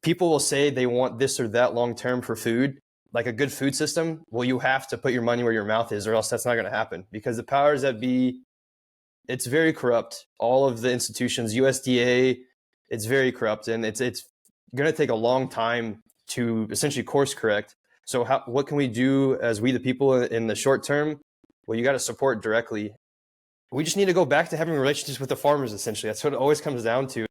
people will say they want this or that long-term for food, like a good food system. Well, you have to put your money where your mouth is, or else that's not going to happen, because the powers that be, it's very corrupt. All of the institutions, USDA, it's very corrupt, and it's going to take a long time to essentially course correct. So what can we do as we the people in the short term? Well, you got to support directly. We just need to go back to having relationships with the farmers, essentially. That's what it always comes down to.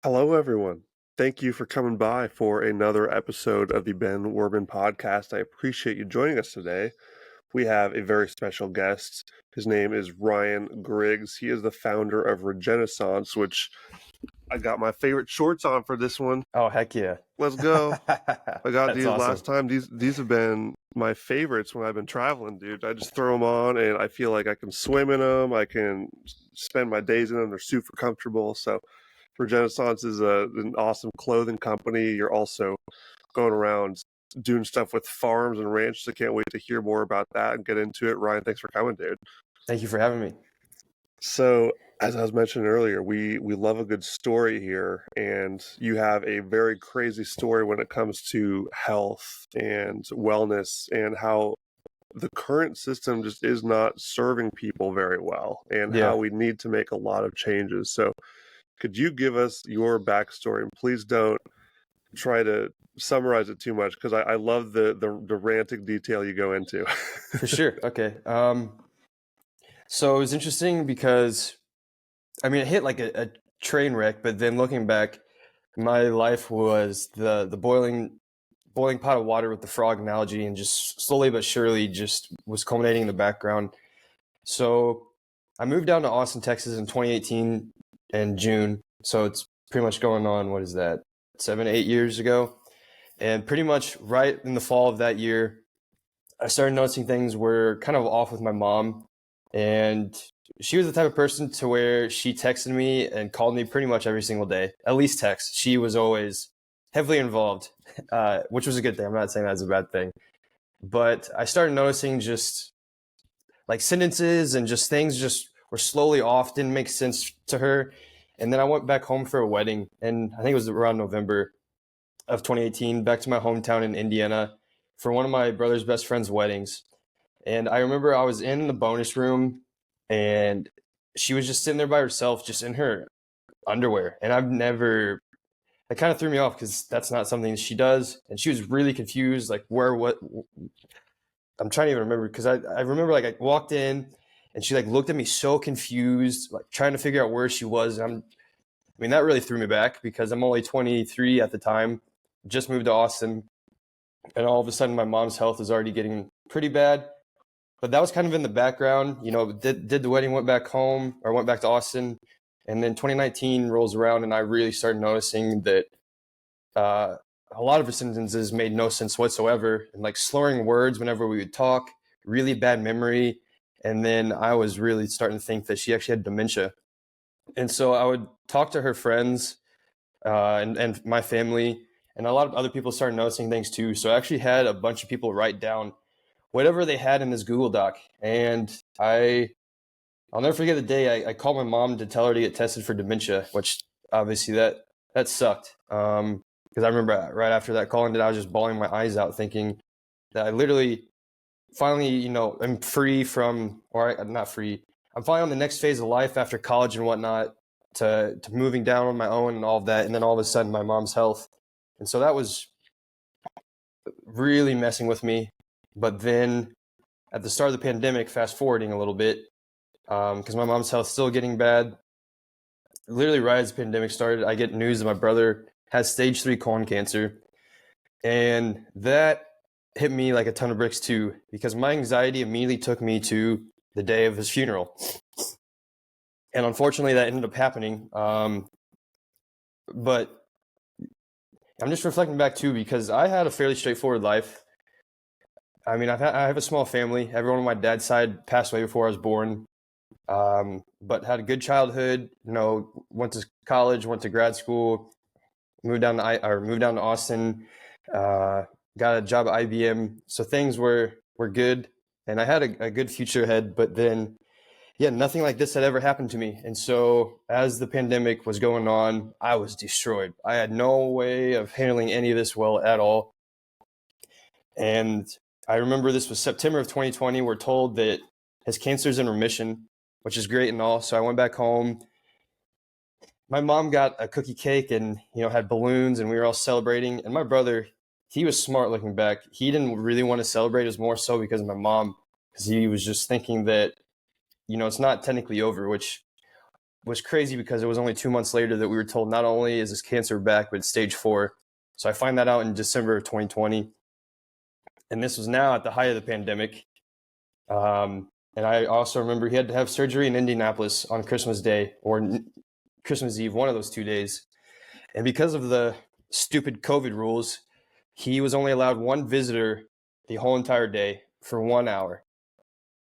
Hello, everyone. Thank you for coming by for another episode of the Ben Wehrman podcast. I appreciate you joining us today. We have a very special guest. His name is Ryan GRIGGS. He is the founder of REGENAISSANCE'S, which I got my favorite shorts on for this one. Oh, heck yeah. Let's go. I got these awesome. last time. These have been my favorites when I've been traveling, dude. I just throw them on and I feel like I can swim in them. I can spend my days in them. They're super comfortable. So REGENAISSANCE'S is an awesome clothing company. You're also going around doing stuff with farms and ranches. I can't wait to hear more about that and get into it. Ryan, thanks for coming, dude. Thank you for having me. So, as I was mentioning earlier, we love a good story here, and you have a very crazy story when it comes to health and wellness and how the current system just is not serving people very well, and how we need to make a lot of changes. So could you give us your backstory? And please don't try to summarize it too much, because I love the ranting detail you go into. For sure. Okay. So it was interesting because, I mean, it hit like a train wreck, but then looking back, my life was the boiling pot of water with the frog analogy, and just slowly but surely just was culminating in the background. So I moved down to Austin, Texas in 2018 in June. So it's pretty much going on, what is that, 7-8 years ago? And pretty much right in the fall of that year, I started noticing things were kind of off with my mom. And she was the type of person to where she texted me and called me pretty much every single day, at least text. She was always heavily involved, which was a good thing. I'm not saying that's a bad thing. But I started noticing just like sentences and just things just were slowly off, didn't make sense to her. And then I went back home for a wedding, and I think it was around November of 2018, back to my hometown in Indiana for one of my brother's best friend's weddings. And I remember I was in the bonus room, and she was just sitting there by herself, just in her underwear. And it kind of threw me off because that's not something she does. And she was really confused, like what, I'm trying to even remember, because I remember like I walked in and she like looked at me so confused, like trying to figure out where she was. And I mean, that really threw me back because I'm only 23 at the time, just moved to Austin. And all of a sudden my mom's health is already getting pretty bad. But that was kind of in the background, did the wedding, went back home, or went back to Austin. And then 2019 rolls around, and I really started noticing that a lot of her sentences made no sense whatsoever, and like slurring words whenever we would talk, really bad memory. And then I was really starting to think that she actually had dementia. And so I would talk to her friends and my family, and a lot of other people started noticing things too. So I actually had a bunch of people write down whatever they had in this Google Doc. And I'll never forget the day I called my mom to tell her to get tested for dementia, which obviously that sucked. Because I remember right after that call, I was just bawling my eyes out, thinking that I literally finally, I'm free from, or not free. I'm finally on the next phase of life after college and whatnot, to moving down on my own and all of that. And then all of a sudden my mom's health. And so that was really messing with me. But then at the start of the pandemic, fast forwarding a little bit, because my mom's health still getting bad, literally right as the pandemic started, I get news that my brother has stage 3 colon cancer. And that hit me like a ton of bricks too, because my anxiety immediately took me to the day of his funeral. And unfortunately that ended up happening. But I'm just reflecting back too, because I had a fairly straightforward life. I mean, I have a small family. Everyone on my dad's side passed away before I was born, but had a good childhood. Went to college, went to grad school, moved down to Austin, got a job at IBM. So things were good, and I had a good future ahead. But then yeah, nothing like this had ever happened to me. And so as the pandemic was going on, I was destroyed. I had no way of handling any of this well at all. And I remember this was September of 2020. We're told that his cancer's in remission, which is great and all. So I went back home. My mom got a cookie cake and, had balloons, and we were all celebrating. And my brother, he was smart looking back. He didn't really want to celebrate. It was more so because of my mom, because he was just thinking that, it's not technically over, which was crazy because it was only 2 months later that we were told not only is this cancer back, but it's stage 4. So I find that out in December of 2020. And this was now at the height of the pandemic. And I also remember he had to have surgery in Indianapolis on Christmas Day or Christmas Eve, one of those 2 days. And because of the stupid COVID rules, he was only allowed one visitor the whole entire day for 1 hour.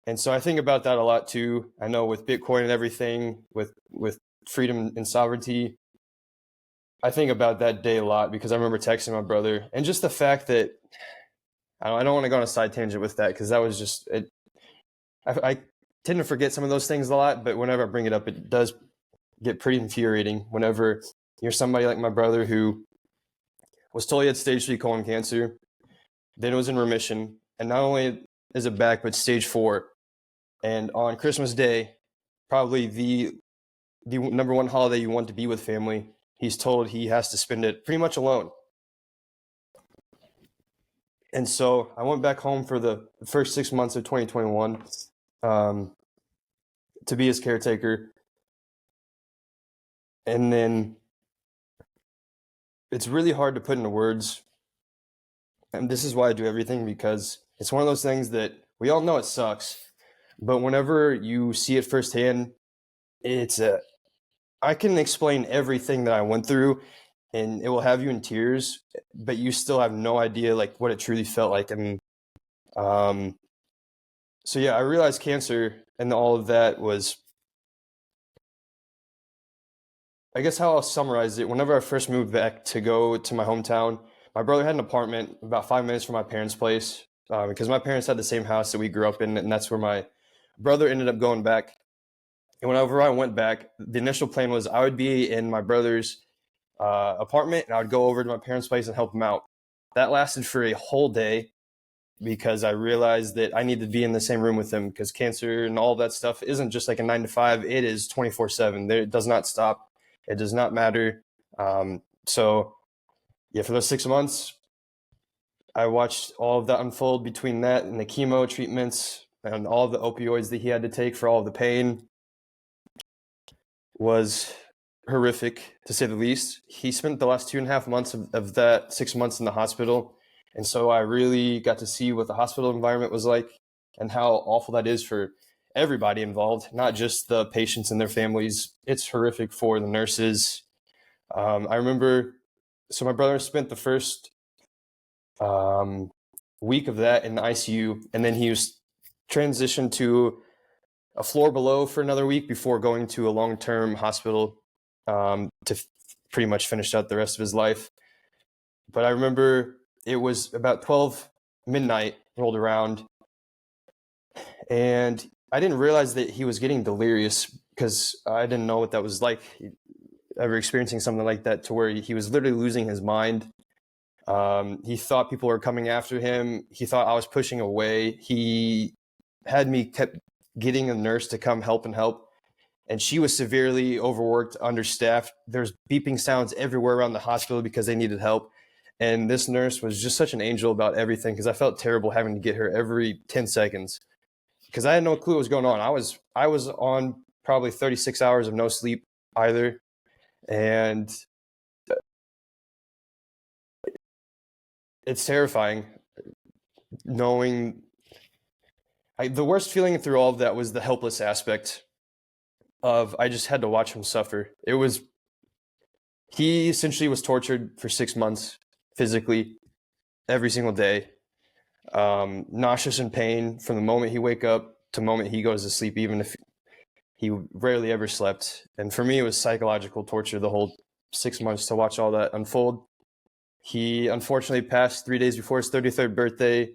And so I think about that a lot too. I know with Bitcoin and everything, with freedom and sovereignty, I think about that day a lot because I remember texting my brother, and just the fact that I don't want to go on a side tangent with that because that was just it. I tend to forget some of those things a lot, but whenever I bring it up, it does get pretty infuriating whenever you're somebody like my brother who was told he had stage 3 colon cancer, then it was in remission, and not only is it back, but stage 4. And on Christmas Day, probably the number one holiday you want to be with family, he's told he has to spend it pretty much alone. And so I went back home for the first 6 months of 2021 to be his caretaker. And then it's really hard to put into words. And this is why I do everything, because it's one of those things that we all know it sucks. But whenever you see it firsthand, I can explain everything that I went through, and it will have you in tears, but you still have no idea like what it truly felt like. And so yeah, I realized cancer and all of that was, I guess how I'll summarize it. Whenever I first moved back to go to my hometown, my brother had an apartment about 5 minutes from my parents' place, because my parents had the same house that we grew up in, and that's where my brother ended up going back. And whenever I went back, the initial plan was I would be in my brother's apartment, and I would go over to my parents' place and help him out. That lasted for a whole day because I realized that I needed to be in the same room with him, because cancer and all that stuff isn't just like a 9 to 5. It is 24/7. It does not stop. It does not matter. So yeah, for those 6 months, I watched all of that unfold between that and the chemo treatments and all the opioids that he had to take for all of the pain. Was horrific, to say the least. He spent the last 2.5 months of that 6 months in the hospital. And so I really got to see what the hospital environment was like and how awful that is for everybody involved, not just the patients and their families. It's horrific for the nurses. I remember, so my brother spent the first week of that in the ICU, and then he was transitioned to a floor below for another week before going to a long-term hospital to pretty much finish out the rest of his life. But I remember it was about 12 midnight rolled around, and I didn't realize that he was getting delirious because I didn't know what that was like, ever experiencing something like that, to where he was literally losing his mind. He thought people were coming after him. He thought I was pushing away. He had me kept getting a nurse to come help, and she was severely overworked, understaffed. There's beeping sounds everywhere around the hospital because they needed help. And this nurse was just such an angel about everything, because I felt terrible having to get her every 10 seconds because I had no clue what was going on. I was on probably 36 hours of no sleep either. And it's terrifying knowing. The worst feeling through all of that was the helpless aspect of I just had to watch him suffer. He essentially was tortured for 6 months physically every single day, nauseous and pain from the moment he wake up to the moment he goes to sleep, even if he rarely ever slept. And for me, it was psychological torture the whole 6 months to watch all that unfold. He unfortunately passed 3 days before his 33rd birthday,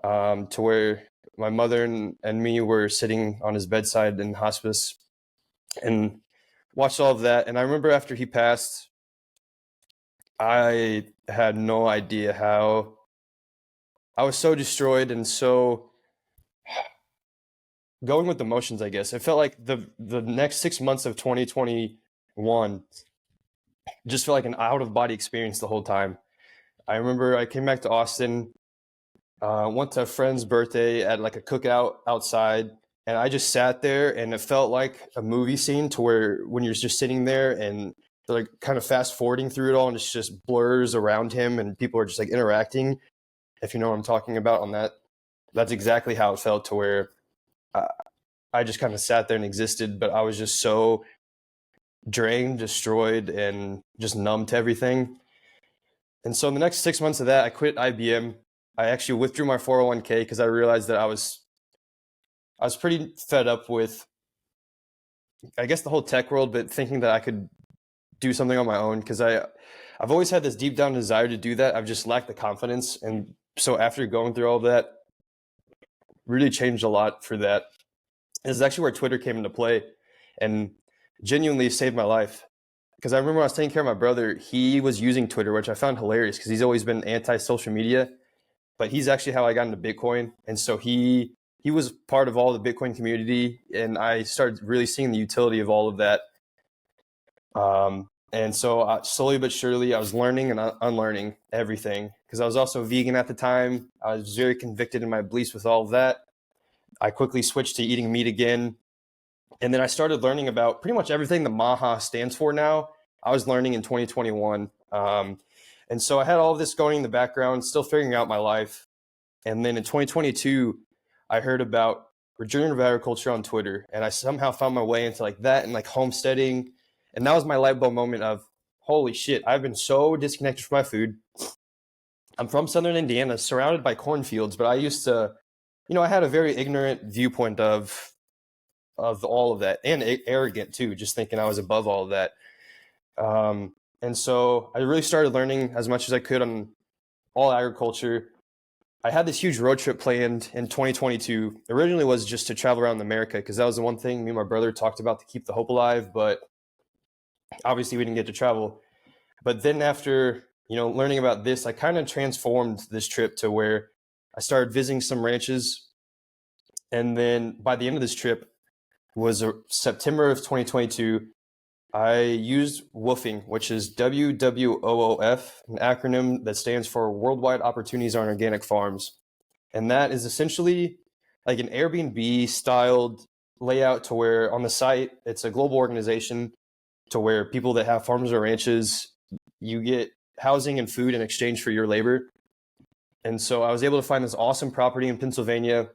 to where my mother and me were sitting on his bedside in hospice and watched all of that. And I remember after he passed, I had no idea how I was so destroyed and so going with the motions, I guess. It felt like the next 6 months of 2021 just felt like an out of body experience the whole time. I remember I came back to Austin, went to a friend's birthday at like a cookout outside, and I just sat there, and it felt like a movie scene to where when you're just sitting there and they're like kind of fast forwarding through it all, and it's just blurs around him, and people are just like interacting. If you know what I'm talking about on that, that's exactly how it felt to where I just kind of sat there and existed, but I was just so drained, destroyed, and just numb to everything. And so in the next 6 months of that, I quit IBM. I actually withdrew my 401k because I realized that I was pretty fed up with, I guess, the whole tech world, but thinking that I could do something on my own because I've always had this deep down desire to do that. I've just lacked the confidence. And so after going through all that, really changed a lot for that. This is actually where Twitter came into play and genuinely saved my life. Because I remember when I was taking care of my brother, he was using Twitter, which I found hilarious because he's always been anti-social media. But he's actually how I got into Bitcoin. And so he was part of all the Bitcoin community, and I started really seeing the utility of all of that. And so slowly but surely, I was learning and unlearning everything because I was also vegan at the time. I was very convicted in my beliefs with all of that. I quickly switched to eating meat again. And then I started learning about pretty much everything the MAHA stands for now. I was learning in 2021. And so I had all of this going in the background, still figuring out my life. And then in 2022, I heard about regenerative agriculture on Twitter. And I somehow found my way into like that and like homesteading. And that was my light bulb moment of, holy shit, I've been so disconnected from my food. I'm from Southern Indiana, surrounded by cornfields, but I used to, I had a very ignorant viewpoint of all of that, and arrogant too, just thinking I was above all of that. And so I really started learning as much as I could on all agriculture. I had this huge road trip planned in 2022. Originally was just to travel around America because that was the one thing me and my brother talked about to keep the hope alive, but obviously we didn't get to travel. But then after, learning about this, I kind of transformed this trip to where I started visiting some ranches. And then by the end of this trip was September of 2022, I used WOOFing, which is WWOOF, an acronym that stands for Worldwide Opportunities on Organic Farms. And that is essentially like an Airbnb styled layout to where on the site, it's a global organization to where people that have farms or ranches, you get housing and food in exchange for your labor. And so I was able to find this awesome property in Pennsylvania.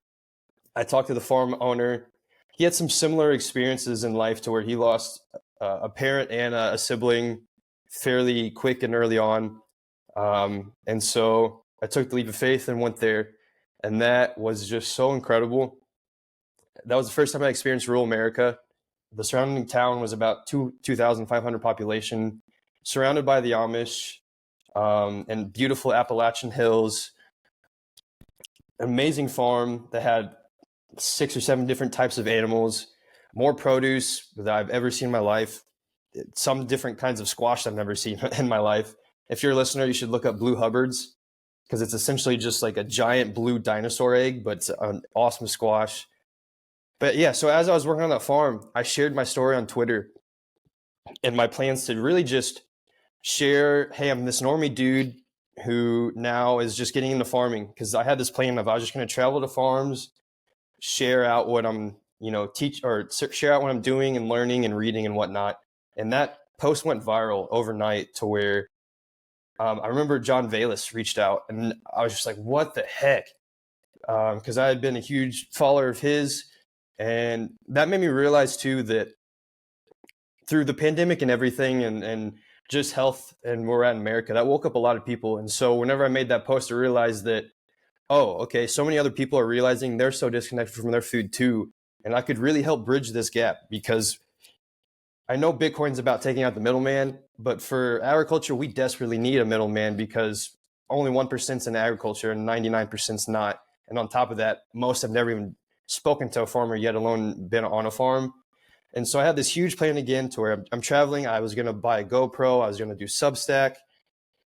I talked to the farm owner. He had some similar experiences in life to where he lost a parent and a sibling fairly quick and early on. And so I took the leap of faith and went there. And that was just so incredible. That was the first time I experienced rural America. The surrounding town was about 2,500 population, surrounded by the Amish and beautiful Appalachian hills. Amazing farm that had 6 or 7 different types of animals, more produce that I've ever seen in my life, some different kinds of squash I've never seen in my life. If you're a listener, you should look up blue Hubbards because it's essentially just like a giant blue dinosaur egg, but it's an awesome squash. But yeah, so as I was working on that farm, I shared my story on Twitter and my plans to really just share, hey, I'm this normie dude who now is just getting into farming because I had this plan of I was just going to travel to farms, share out what I'm, share out what I'm doing and learning and reading and whatnot. And that post went viral overnight to where I remember John Vallis reached out and I was just like, what the heck? Because I had been a huge follower of his. And that made me realize too that through the pandemic and everything and just health and where we're at in America, that woke up a lot of people. And so whenever I made that post, I realized that, oh, okay, so many other people are realizing they're so disconnected from their food too. And I could really help bridge this gap because I know Bitcoin's about taking out the middleman, but for agriculture, we desperately need a middleman because only 1% is in agriculture and 99% is not. And on top of that, most have never even spoken to a farmer, yet alone been on a farm. And so I had this huge plan again to where I'm traveling. I was going to buy a GoPro. I was going to do Substack.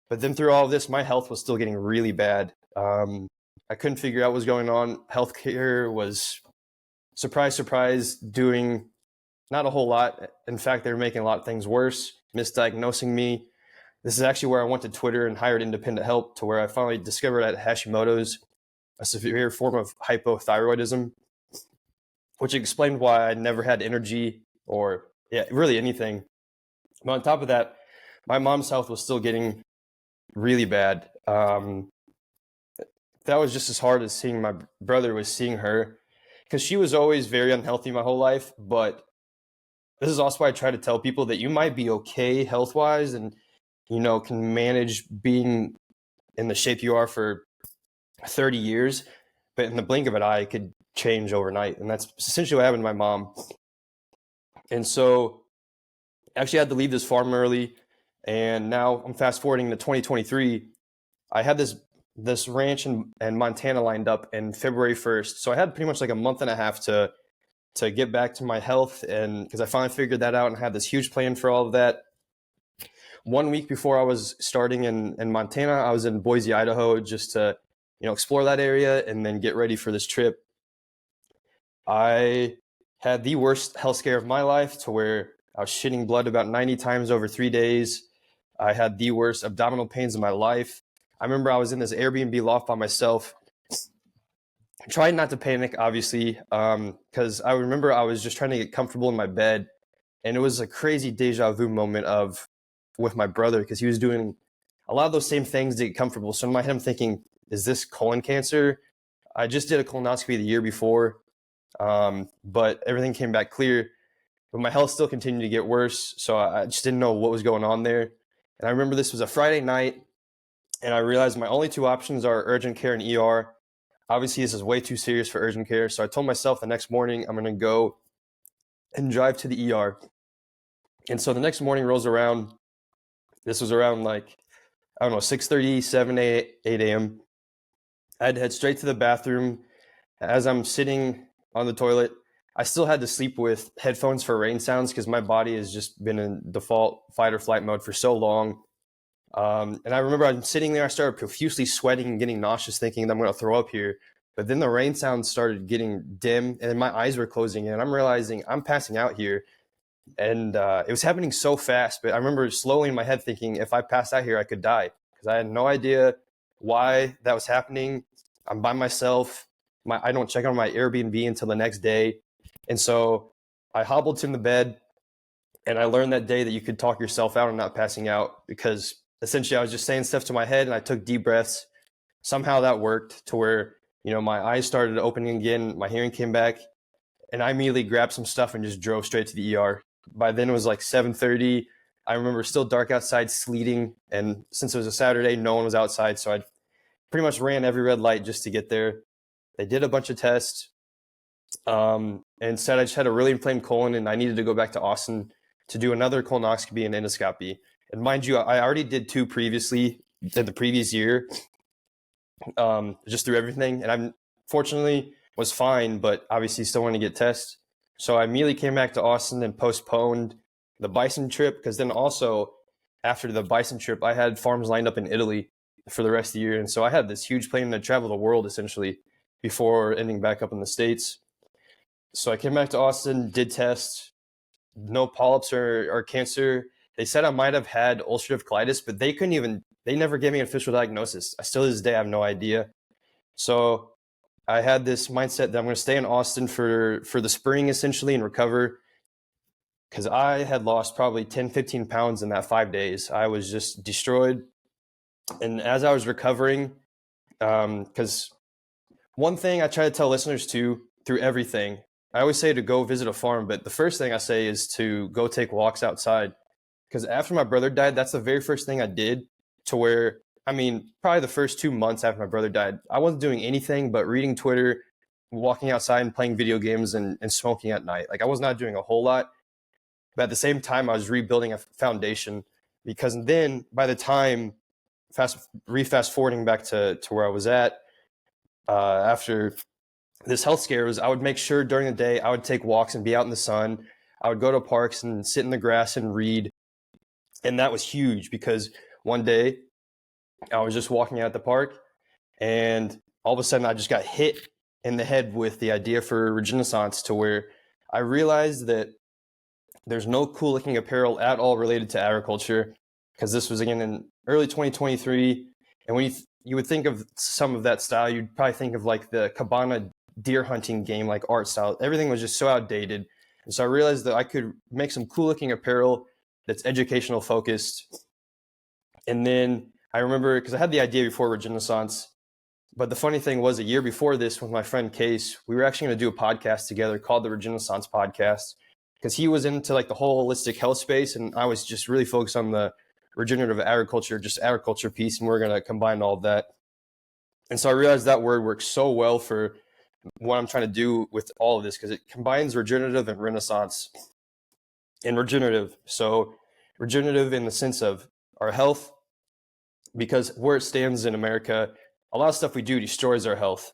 But then through all of this, my health was still getting really bad. I couldn't figure out what was going on. Healthcare was, surprise, surprise, doing not a whole lot. In fact, they were making a lot of things worse, misdiagnosing me. This is actually where I went to Twitter and hired independent help, to where I finally discovered I had Hashimoto's, a severe form of hypothyroidism, which explained why I never had energy or really anything. But on top of that, my mom's health was still getting really bad. That was just as hard as seeing my brother was seeing her, because she was always very unhealthy my whole life. But this is also why I try to tell people that you might be okay health-wise and, can manage being in the shape you are for 30 years, but in the blink of an eye, it could change overnight. And that's essentially what happened to my mom. And so I actually had to leave this farm early. And now I'm fast forwarding to 2023. I had this ranch in Montana lined up in February 1st. So I had pretty much like a month and a half to get back to my health. And because I finally figured that out and had this huge plan for all of that. 1 week before I was starting in Montana, I was in Boise, Idaho, just to, explore that area and then get ready for this trip. I had the worst health scare of my life, to where I was shitting blood about 90 times over 3 days. I had the worst abdominal pains of my life. I remember I was in this Airbnb loft by myself, trying not to panic, obviously, because I remember I was just trying to get comfortable in my bed. And it was a crazy deja vu moment with my brother, because he was doing a lot of those same things to get comfortable. So in my head, I'm thinking, is this colon cancer? I just did a colonoscopy the year before, but everything came back clear. But my health still continued to get worse, so I just didn't know what was going on there. And I remember this was a Friday night, and I realized my only two options are urgent care and ER. Obviously, this is way too serious for urgent care, so I told myself the next morning I'm going to go and drive to the ER. And so the next morning rolls around. This was around 6:30, 7, 8 a.m. I had to head straight to the bathroom. As I'm sitting on the toilet, I still had to sleep with headphones for rain sounds, because my body has just been in default fight or flight mode for so long. And I remember I'm sitting there, I started profusely sweating and getting nauseous, thinking that I'm going to throw up here. But then the rain sounds started getting dim, and my eyes were closing, and I'm realizing I'm passing out here. And it was happening so fast. But I remember slowly in my head thinking, if I pass out here, I could die, because I had no idea why that was happening. I'm by myself. I don't check on my Airbnb until the next day. And so I hobbled to the bed, and I learned that day that you could talk yourself out and not passing out, because essentially I was just saying stuff to my head, and I took deep breaths. Somehow that worked, to where, my eyes started opening again, my hearing came back, and I immediately grabbed some stuff and just drove straight to the ER. By then it was like 7:30. I remember still dark outside, sleeting, and since it was a Saturday, no one was outside, so I pretty much ran every red light just to get there. They did a bunch of tests, and said I just had a really inflamed colon, and I needed to go back to Austin to do another colonoscopy and endoscopy. And mind you, I already did 2 previously in the previous year, just through everything. And I fortunately was fine, but obviously still wanted to get tests. So I immediately came back to Austin and postponed the bison trip, because then also after the bison trip, I had farms lined up in Italy for the rest of the year. And so I had this huge plan to travel the world essentially before ending back up in the States. So I came back to Austin, did tests, no polyps or cancer. They said I might have had ulcerative colitis, but they never gave me an official diagnosis. I still to this day have no idea. So I had this mindset that I'm going to stay in Austin for the spring essentially and recover, because I had lost probably 10, 15 pounds in that 5 days. I was just destroyed. And as I was recovering, because one thing I try to tell listeners too, through everything, I always say to go visit a farm, but the first thing I say is to go take walks outside. Because after my brother died, that's the very first thing I did, to where, probably the first 2 months after my brother died, I wasn't doing anything but reading Twitter, walking outside and playing video games and smoking at night. Like, I was not doing a whole lot. But at the same time, I was rebuilding a foundation, because then by the time fast forwarding back to where I was at, after this health scare was I would make sure during the day I would take walks and be out in the sun. I would go to parks and sit in the grass and read. And that was huge because one day I was just walking out at the park and all of a sudden I just got hit in the head with the idea for Regenaissance, to where I realized that there's no cool looking apparel at all related to agriculture, because this was again in early 2023. And when you would think of some of that style, you'd probably think of like the Cabana deer hunting game, like art style. Everything was just so outdated. And so I realized that I could make some cool looking apparel that's educational focused. And then I remember, because I had the idea before Regenaissance, but the funny thing was, a year before this, with my friend Case, we were actually going to do a podcast together called the Regenaissance Podcast, because he was into like the whole holistic health space, and I was just really focused on the regenerative agriculture, just agriculture piece, and we're going to combine all of that. And so I realized that word works so well for what I'm trying to do with all of this, because it combines regenerative and renaissance. And regenerative, so regenerative in the sense of our health, because where it stands in America, a lot of stuff we do destroys our health.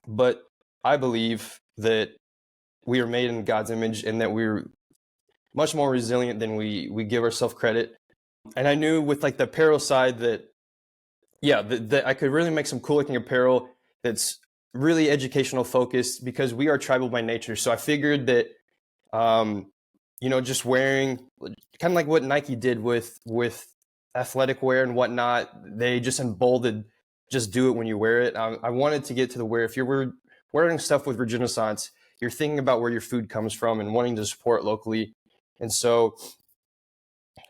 But I believe that we are made in God's image, and that we're much more resilient than we give ourselves credit. And I knew with like the apparel side that, yeah, that I could really make some cool looking apparel that's really educational focused, because we are tribal by nature. So I figured that, just wearing kind of like what Nike did with athletic wear and whatnot, they just emboldened, just do it when you wear it. I wanted to get to the where if you're wearing stuff with Regenaissance, you're thinking about where your food comes from and wanting to support locally. And so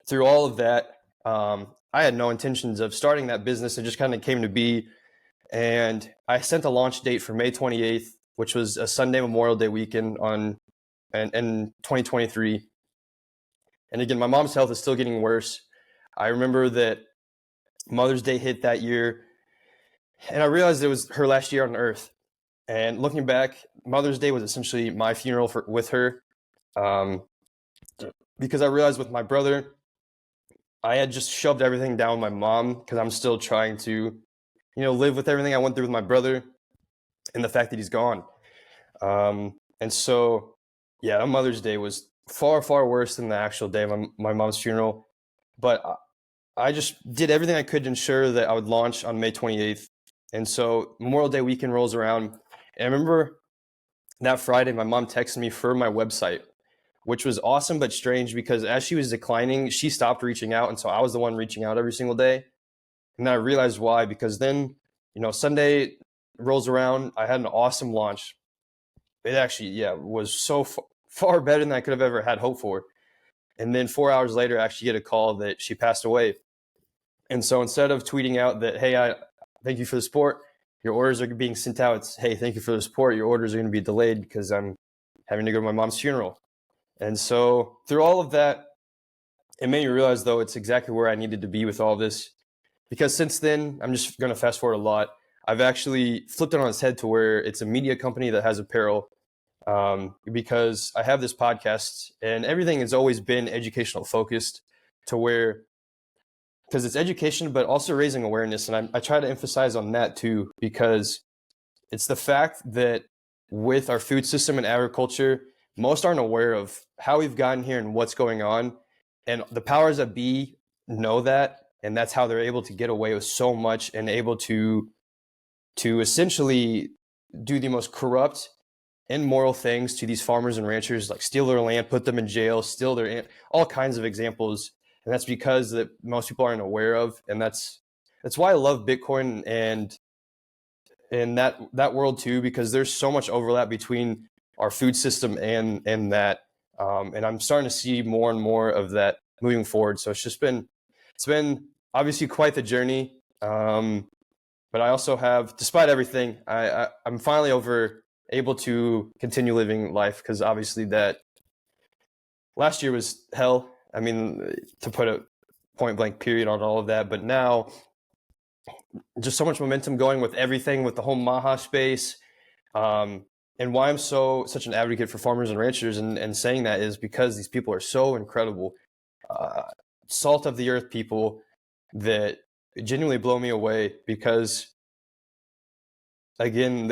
through all of that, I had no intentions of starting that business. It just kind of came to be. And I sent a launch date for May 28th, which was a Sunday Memorial Day weekend in 2023. And again, my mom's health is still getting worse. I remember that Mother's Day hit that year, and I realized it was her last year on Earth. And looking back, Mother's Day was essentially my funeral with her, because I realized with my brother, I had just shoved everything down with my mom, because I'm still trying to, live with everything I went through with my brother and the fact that he's gone. And so, yeah, Mother's Day was far, far worse than the actual day of my mom's funeral. But I just did everything I could to ensure that I would launch on May 28th. And so Memorial Day weekend rolls around. And I remember that Friday, my mom texted me for my website, which was awesome but strange, because as she was declining, she stopped reaching out. And so I was the one reaching out every single day. And then I realized why, because then, Sunday rolls around. I had an awesome launch. It actually, was so far better than I could have ever had hope for. And then 4 hours later, I actually get a call that she passed away. And so instead of tweeting out that, hey, I thank you for the support, your orders are being sent out, it's, hey, thank you for the support, your orders are going to be delayed because I'm having to go to my mom's funeral. And so through all of that, it made me realize, though, it's exactly where I needed to be with all this. Because since then, I'm just going to fast forward a lot, I've actually flipped it on its head to where it's a media company that has apparel, because I have this podcast and everything has always been educational focused, to where, because it's education, but also raising awareness. And I try to emphasize on that too, because it's the fact that with our food system and agriculture, most aren't aware of how we've gotten here and what's going on. And the powers that be know that. And that's how they're able to get away with so much and able to essentially do the most corrupt, immoral things to these farmers and ranchers, like steal their land, put them in jail, steal their, all kinds of examples. And that's because that most people aren't aware of. And that's why I love Bitcoin and that world too, because there's so much overlap between our food system and that. And I'm starting to see more and more of that moving forward. So it's been obviously quite the journey. But I also have, despite everything, I'm finally able to continue living life, because obviously that last year was hell. I mean, to put a point blank period on all of that. But now, just so much momentum going with everything, with the whole Maha space. And why I'm such an advocate for farmers and ranchers and saying that is because these people are so incredible. Salt of the earth people that genuinely blow me away, because again,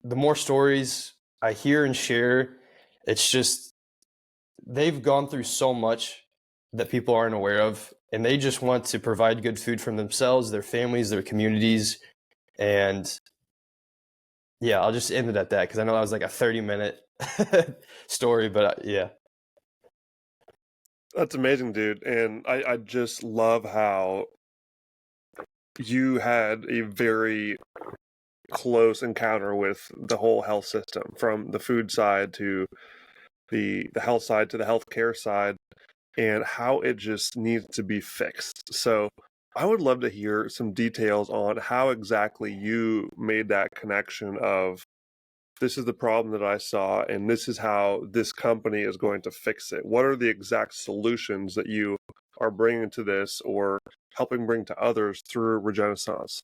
the more stories I hear and share, it's just they've gone through so much that people aren't aware of, and they just want to provide good food for themselves, their families, their communities. And yeah, I'll just end it at that because I know that was like a 30-minute story, but yeah. That's amazing, dude. And I just love how you had a very close encounter with the whole health system, from the food side to the health side to the healthcare side, and how it just needs to be fixed. So I would love to hear some details on how exactly you made that connection of, this is the problem that I saw, and this is how this company is going to fix it. What are the exact solutions that you are bringing to this or helping bring to others through Regenaissance?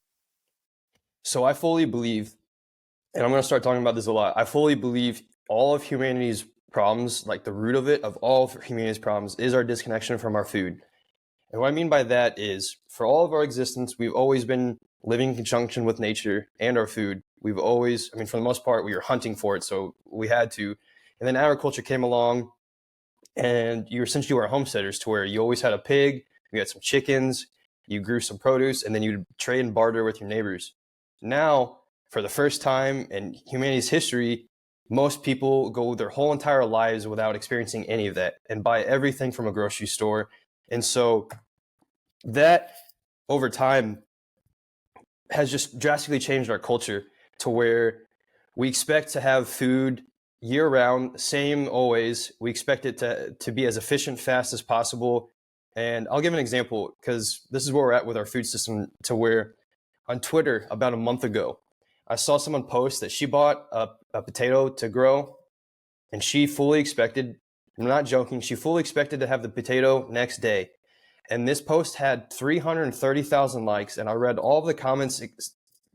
So I fully believe, and I'm going to start talking about this a lot, I fully believe all of humanity's problems, like the root of it, of all of humanity's problems, is our disconnection from our food. And what I mean by that is, for all of our existence, we've always been living in conjunction with nature and our food. We've always, I mean, for the most part, we were hunting for it, so we had to. And then agriculture came along, and you essentially were homesteaders, to where you always had a pig, you had some chickens, you grew some produce, and then you'd trade and barter with your neighbors. Now, for the first time in humanity's history, most people go their whole entire lives without experiencing any of that and buy everything from a grocery store. And so that over time has just drastically changed our culture, to where we expect to have food year round, same always. We expect it to be as efficient, fast as possible. And I'll give an example, because this is where we're at with our food system, to where on Twitter about a month ago, I saw someone post that she bought a potato to grow, and she fully expected, I'm not joking, she fully expected to have the potato next day. And this post had 330,000 likes, and I read all of the comments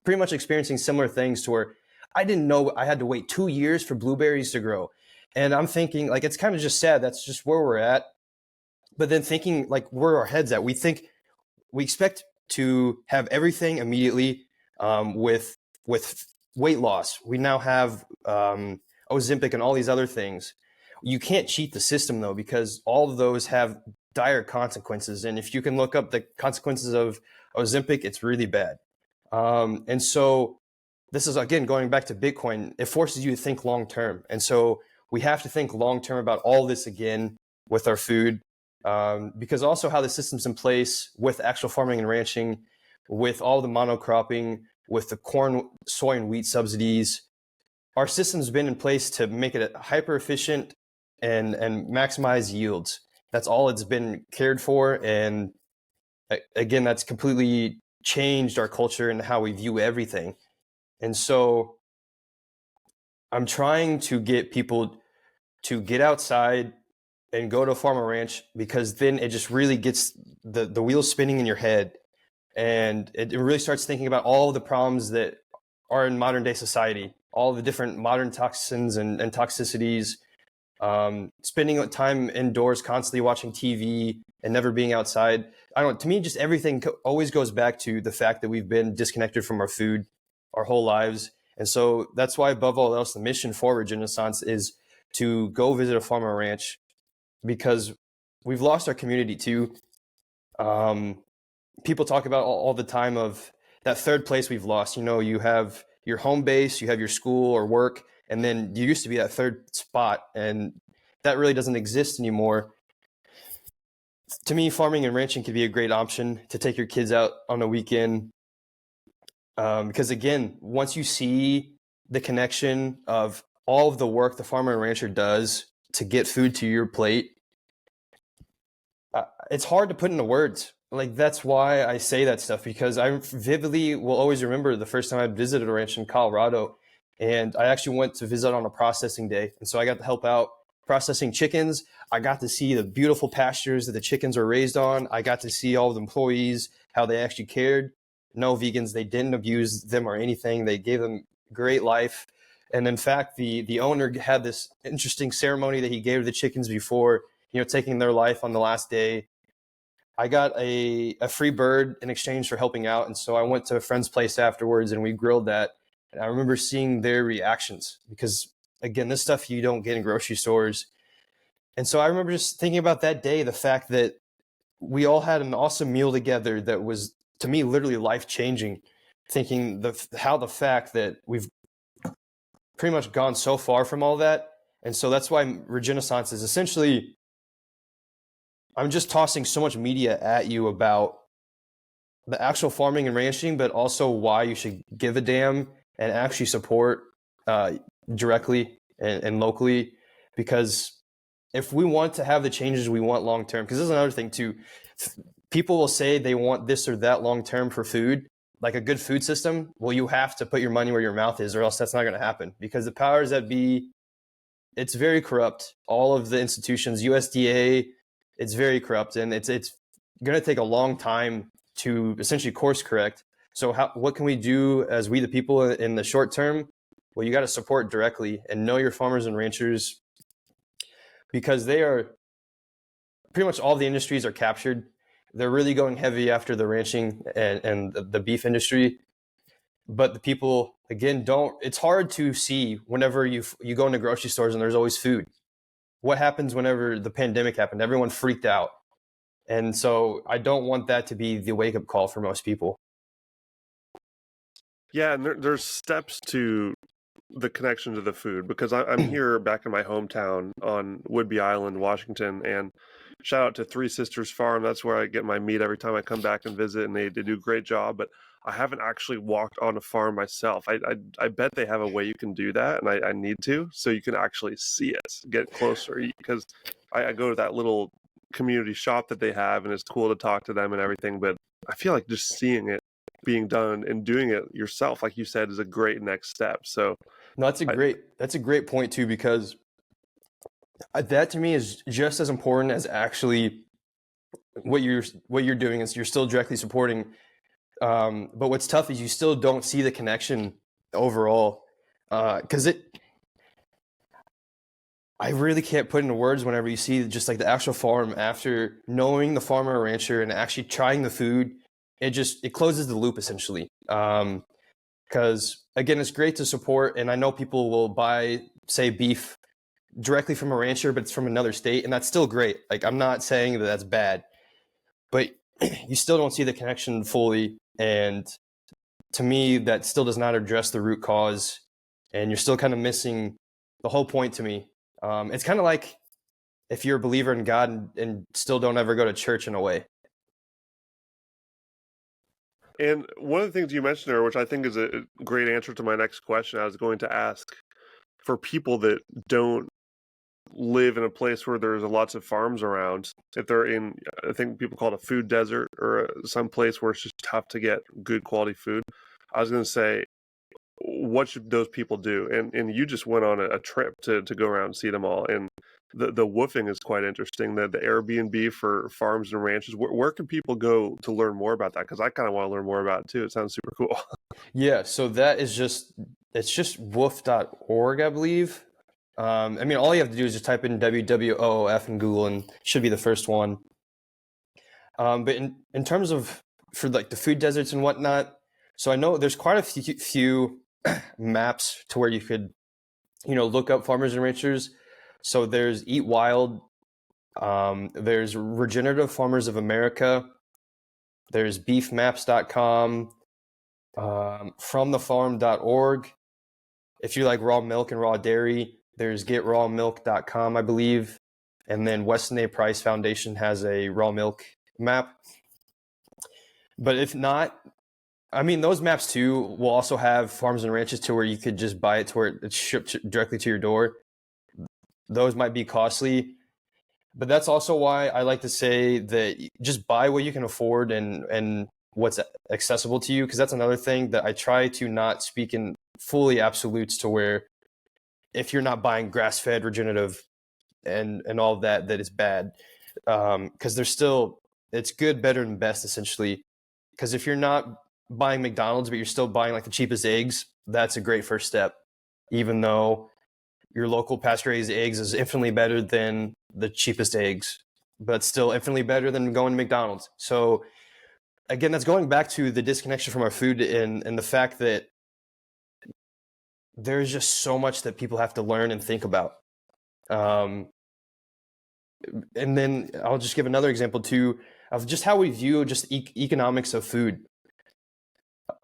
pretty much experiencing similar things, to where I didn't know I had to wait 2 years for blueberries to grow. And I'm thinking, like, it's kind of just sad. That's just where we're at. But then thinking, like, where our heads at, we expect to have everything immediately, with weight loss. We now have Ozempic and all these other things. You can't cheat the system, though, because all of those have dire consequences. And if you can look up the consequences of Ozempic, it's really bad. And so this is, again, going back to Bitcoin, it forces you to think long term. And so we have to think long term about all this again with our food, because also how the system's in place with actual farming and ranching, with all the monocropping, with the corn, soy, and wheat subsidies. Our system's been in place to make it hyper efficient and maximize yields. That's all it's been cared for. And again, that's completely changed our culture and how we view everything. And so I'm trying to get people to get outside and go to a farm or ranch, because then it just really gets the wheels spinning in your head, and it really starts thinking about all the problems that are in modern day society, all the different modern toxins and toxicities, spending time indoors, constantly watching TV and never being outside. I don't know, to me, just everything always goes back to the fact that we've been disconnected from our food our whole lives. And so that's why, above all else, the mission for Regenaissance is to go visit a farm or ranch, because we've lost our community too. People talk about all the time of that third place we've lost. You know, you have your home base, you have your school or work, and then you used to be that third spot, and that really doesn't exist anymore. To me, farming and ranching could be a great option to take your kids out on a weekend, because again, once you see the connection of all of the work the farmer and rancher does to get food to your plate, it's hard to put into words. Like, that's why I say that stuff, because I vividly will always remember the first time I visited a ranch in Colorado, and I actually went to visit on a processing day. And so I got to help out processing chickens. I got to see the beautiful pastures that the chickens are raised on. I got to see all the employees, how they actually cared. No vegans, they didn't abuse them or anything. They gave them great life. And in fact, the owner had this interesting ceremony that he gave to the chickens before, taking their life on the last day. I got a free bird in exchange for helping out. And so I went to a friend's place afterwards, and we grilled that. And I remember seeing their reactions because, again, this stuff you don't get in grocery stores. And so I remember just thinking about that day, the fact that we all had an awesome meal together that was, to me, literally life-changing, thinking how the fact that we've pretty much gone so far from all that. And so that's why Regenaissance is essentially, I'm just tossing so much media at you about the actual farming and ranching, but also why you should give a damn and actually support directly and locally. Because if we want to have the changes we want long term, because this is another thing too, people will say they want this or that long term for food, like a good food system. Well, you have to put your money where your mouth is, or else that's not going to happen. Because the powers that be, it's very corrupt. All of the institutions, USDA, it's very corrupt, and it's going to take a long time to essentially course correct. So what can we do as we the people in the short term? Well, you got to support directly and know your farmers and ranchers, because they are pretty much all the industries are captured. They're really going heavy after the ranching and the beef industry. But the people, again, it's hard to see whenever you go into grocery stores and there's always food. What happens whenever the pandemic happened? Everyone freaked out. And so I don't want that to be the wake-up call for most people. Yeah, and there's steps to the connection to the food, because I'm here back in my hometown on Whidbey Island, Washington, and shout out to Three Sisters Farm. That's where I get my meat every time I come back and visit, and they do a great job. But I haven't actually walked on a farm myself. I bet they have a way you can do that, and I need to, so you can actually see it, get closer, because I go to that little community shop that they have, and it's cool to talk to them and everything, but I feel like just seeing it being done and doing it yourself, like you said, is a great next step. So no, that's a great point too, because that to me is just as important as actually what you're doing is you're still directly supporting. But what's tough is you still don't see the connection overall, because I really can't put into words whenever you see just like the actual farm after knowing the farmer or rancher and actually trying the food. It closes the loop essentially. Because again, it's great to support, and I know people will buy, say, beef directly from a rancher, but it's from another state, and that's still great. Like, I'm not saying that that's bad, but you still don't see the connection fully. And to me, that still does not address the root cause, and you're still kind of missing the whole point to me. It's kind of like if you're a believer in God and still don't ever go to church in a way. And one of the things you mentioned there, which I think is a great answer to my next question, I was going to ask, for people that don't live in a place where there's lots of farms around, if they're in, I think people call it a food desert, or some place where it's just tough to get good quality food, I was going to say, what should those people do? And you just went on a trip to go around and see them all. And the woofing is quite interesting. The Airbnb for farms and ranches. Where can people go to learn more about that? Because I kind of want to learn more about it too. It sounds super cool. Yeah, so it's just woof.org, I believe. I mean, all you have to do is just type in WWOOF in Google, and it should be the first one. But in terms of for like the food deserts and whatnot, so I know there's quite a few maps to where you could, look up farmers and ranchers. So there's Eat Wild, there's Regenerative Farmers of America, there's beefmaps.com, fromthefarm.org. If you like raw milk and raw dairy, there's getrawmilk.com, I believe. And then Weston A. Price Foundation has a raw milk map. But if not, I mean, those maps too will also have farms and ranches to where you could just buy it to where it's shipped directly to your door. Those might be costly, but that's also why I like to say that just buy what you can afford and what's accessible to you. Because that's another thing that I try to not speak in fully absolutes, to where if you're not buying grass-fed, regenerative, and all of that it's bad. Because it's good, better, and best essentially. Because if you're not buying McDonald's, but you're still buying like the cheapest eggs, that's a great first step. Even though your local pasture-raised eggs is infinitely better than the cheapest eggs, but still infinitely better than going to McDonald's. So again, that's going back to the disconnection from our food and the fact that there's just so much that people have to learn and think about. And then I'll just give another example too of just how we view just economics of food.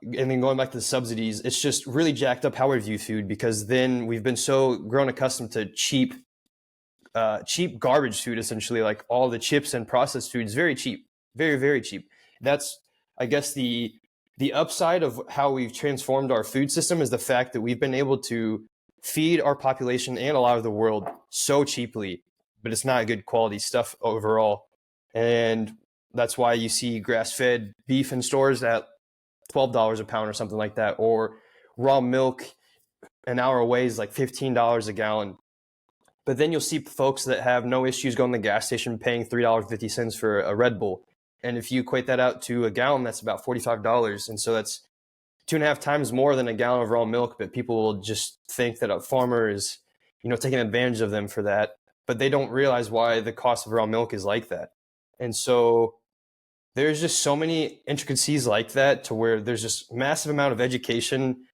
And then going back to the subsidies, it's just really jacked up how we view food, because then we've been so grown accustomed to cheap garbage food, essentially, like all the chips and processed foods, very cheap, very, very cheap. That's, I guess, the upside of how we've transformed our food system is the fact that we've been able to feed our population and a lot of the world so cheaply, but it's not good quality stuff overall. And that's why you see grass-fed beef in stores at $12 a pound or something like that, or raw milk an hour away is like $15 a gallon. But then you'll see folks that have no issues going to the gas station paying $3.50 for a Red Bull. And if you equate that out to a gallon, that's about $45. And so that's 2.5 times more than a gallon of raw milk. But people will just think that a farmer is, taking advantage of them for that. But they don't realize why the cost of raw milk is like that. And so there's just so many intricacies like that, to where there's just massive amount of education.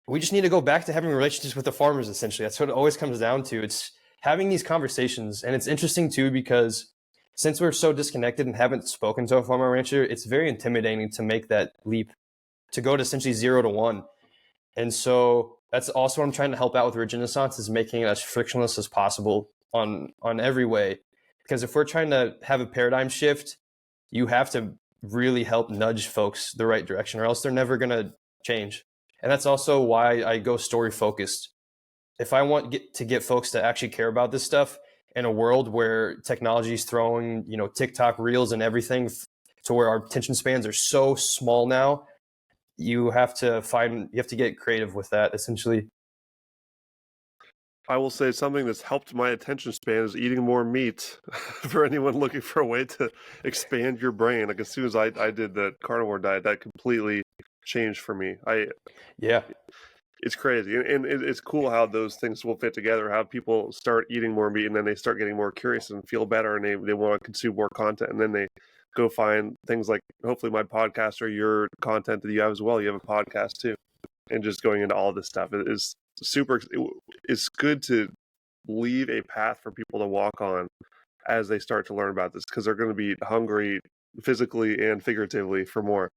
We just need to go back to having relationships with the farmers, essentially. That's what it always comes down to. It's having these conversations. And it's interesting too, because since we're so disconnected and haven't spoken to a farmer rancher, it's very intimidating to make that leap, to go to essentially 0 to 1. And so that's also what I'm trying to help out with Regenaissance, is making it as frictionless as possible on every way. Because if we're trying to have a paradigm shift, you have to really help nudge folks the right direction, or else they're never going to change. And that's also why I go story focused. If I want to get folks to actually care about this stuff in a world where technology is throwing, TikTok reels and everything, to where our attention spans are so small now, you have to get creative with that, essentially. I will say something that's helped my attention span is eating more meat. For anyone looking for a way to expand your brain, like as soon as I did the carnivore diet, that completely changed for me. Yeah. It's crazy, and it's cool how those things will fit together. How people start eating more meat, and then they start getting more curious and feel better, and they want to consume more content, and then they go find things like hopefully my podcast or your content that you have as well. You have a podcast too, and just going into all this stuff is super. It's good to leave a path for people to walk on as they start to learn about this, because they're going to be hungry physically and figuratively for more.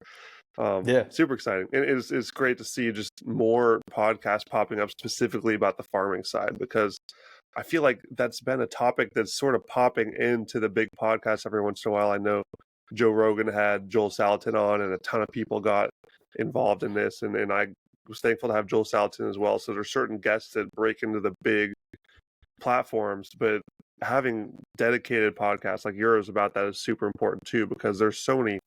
Super exciting. And it's great to see just more podcasts popping up specifically about the farming side, because I feel like that's been a topic that's sort of popping into the big podcasts every once in a while. I know Joe Rogan had Joel Salatin on, and a ton of people got involved in this, and I was thankful to have Joel Salatin as well. So there's certain guests that break into the big platforms, but having dedicated podcasts like yours about that is super important too, because there's so many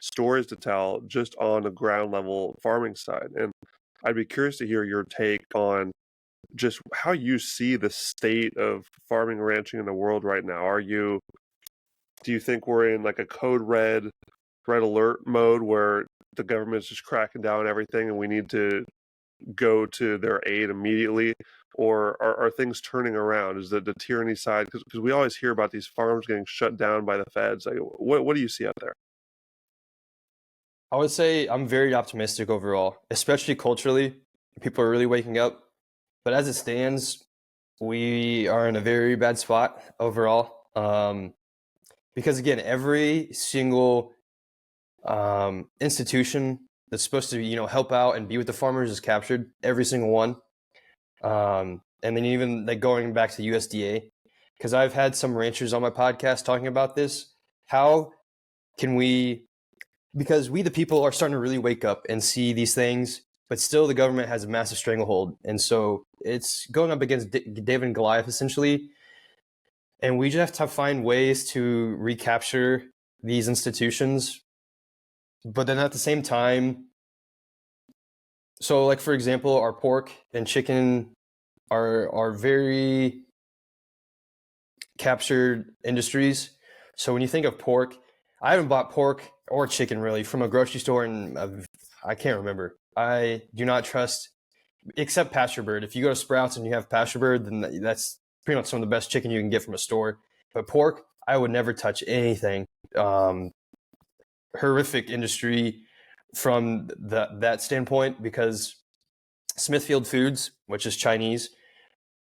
stories to tell just on the ground level farming side. And I'd be curious to hear your take on just how you see the state of farming and ranching in the world right now. Do you think we're in like a code red alert mode where the government's just cracking down on everything and we need to go to their aid immediately? Or are things turning around? Is the tyranny side, because we always hear about these farms getting shut down by the feds. Like, what do you see out there? I would say I'm very optimistic overall, especially culturally. People are really waking up. But as it stands, we are in a very bad spot overall. Because again, every single institution that's supposed to, help out and be with the farmers is captured. Every single one. And then even like going back to USDA, because I've had some ranchers on my podcast talking about this. How can we? Because we, the people, are starting to really wake up and see these things, but still the government has a massive stranglehold. And so it's going up against David and Goliath, essentially. And we just have to find ways to recapture these institutions. But then at the same time, so like, for example, our pork and chicken are very captured industries. So when you think of pork, I haven't bought pork or chicken really from a grocery store, and I can't remember. I do not trust, except Pasture Bird. If you go to Sprouts and you have Pasture Bird, then that's pretty much some of the best chicken you can get from a store. But pork, I would never touch anything. Horrific industry from that standpoint, because Smithfield Foods, which is Chinese,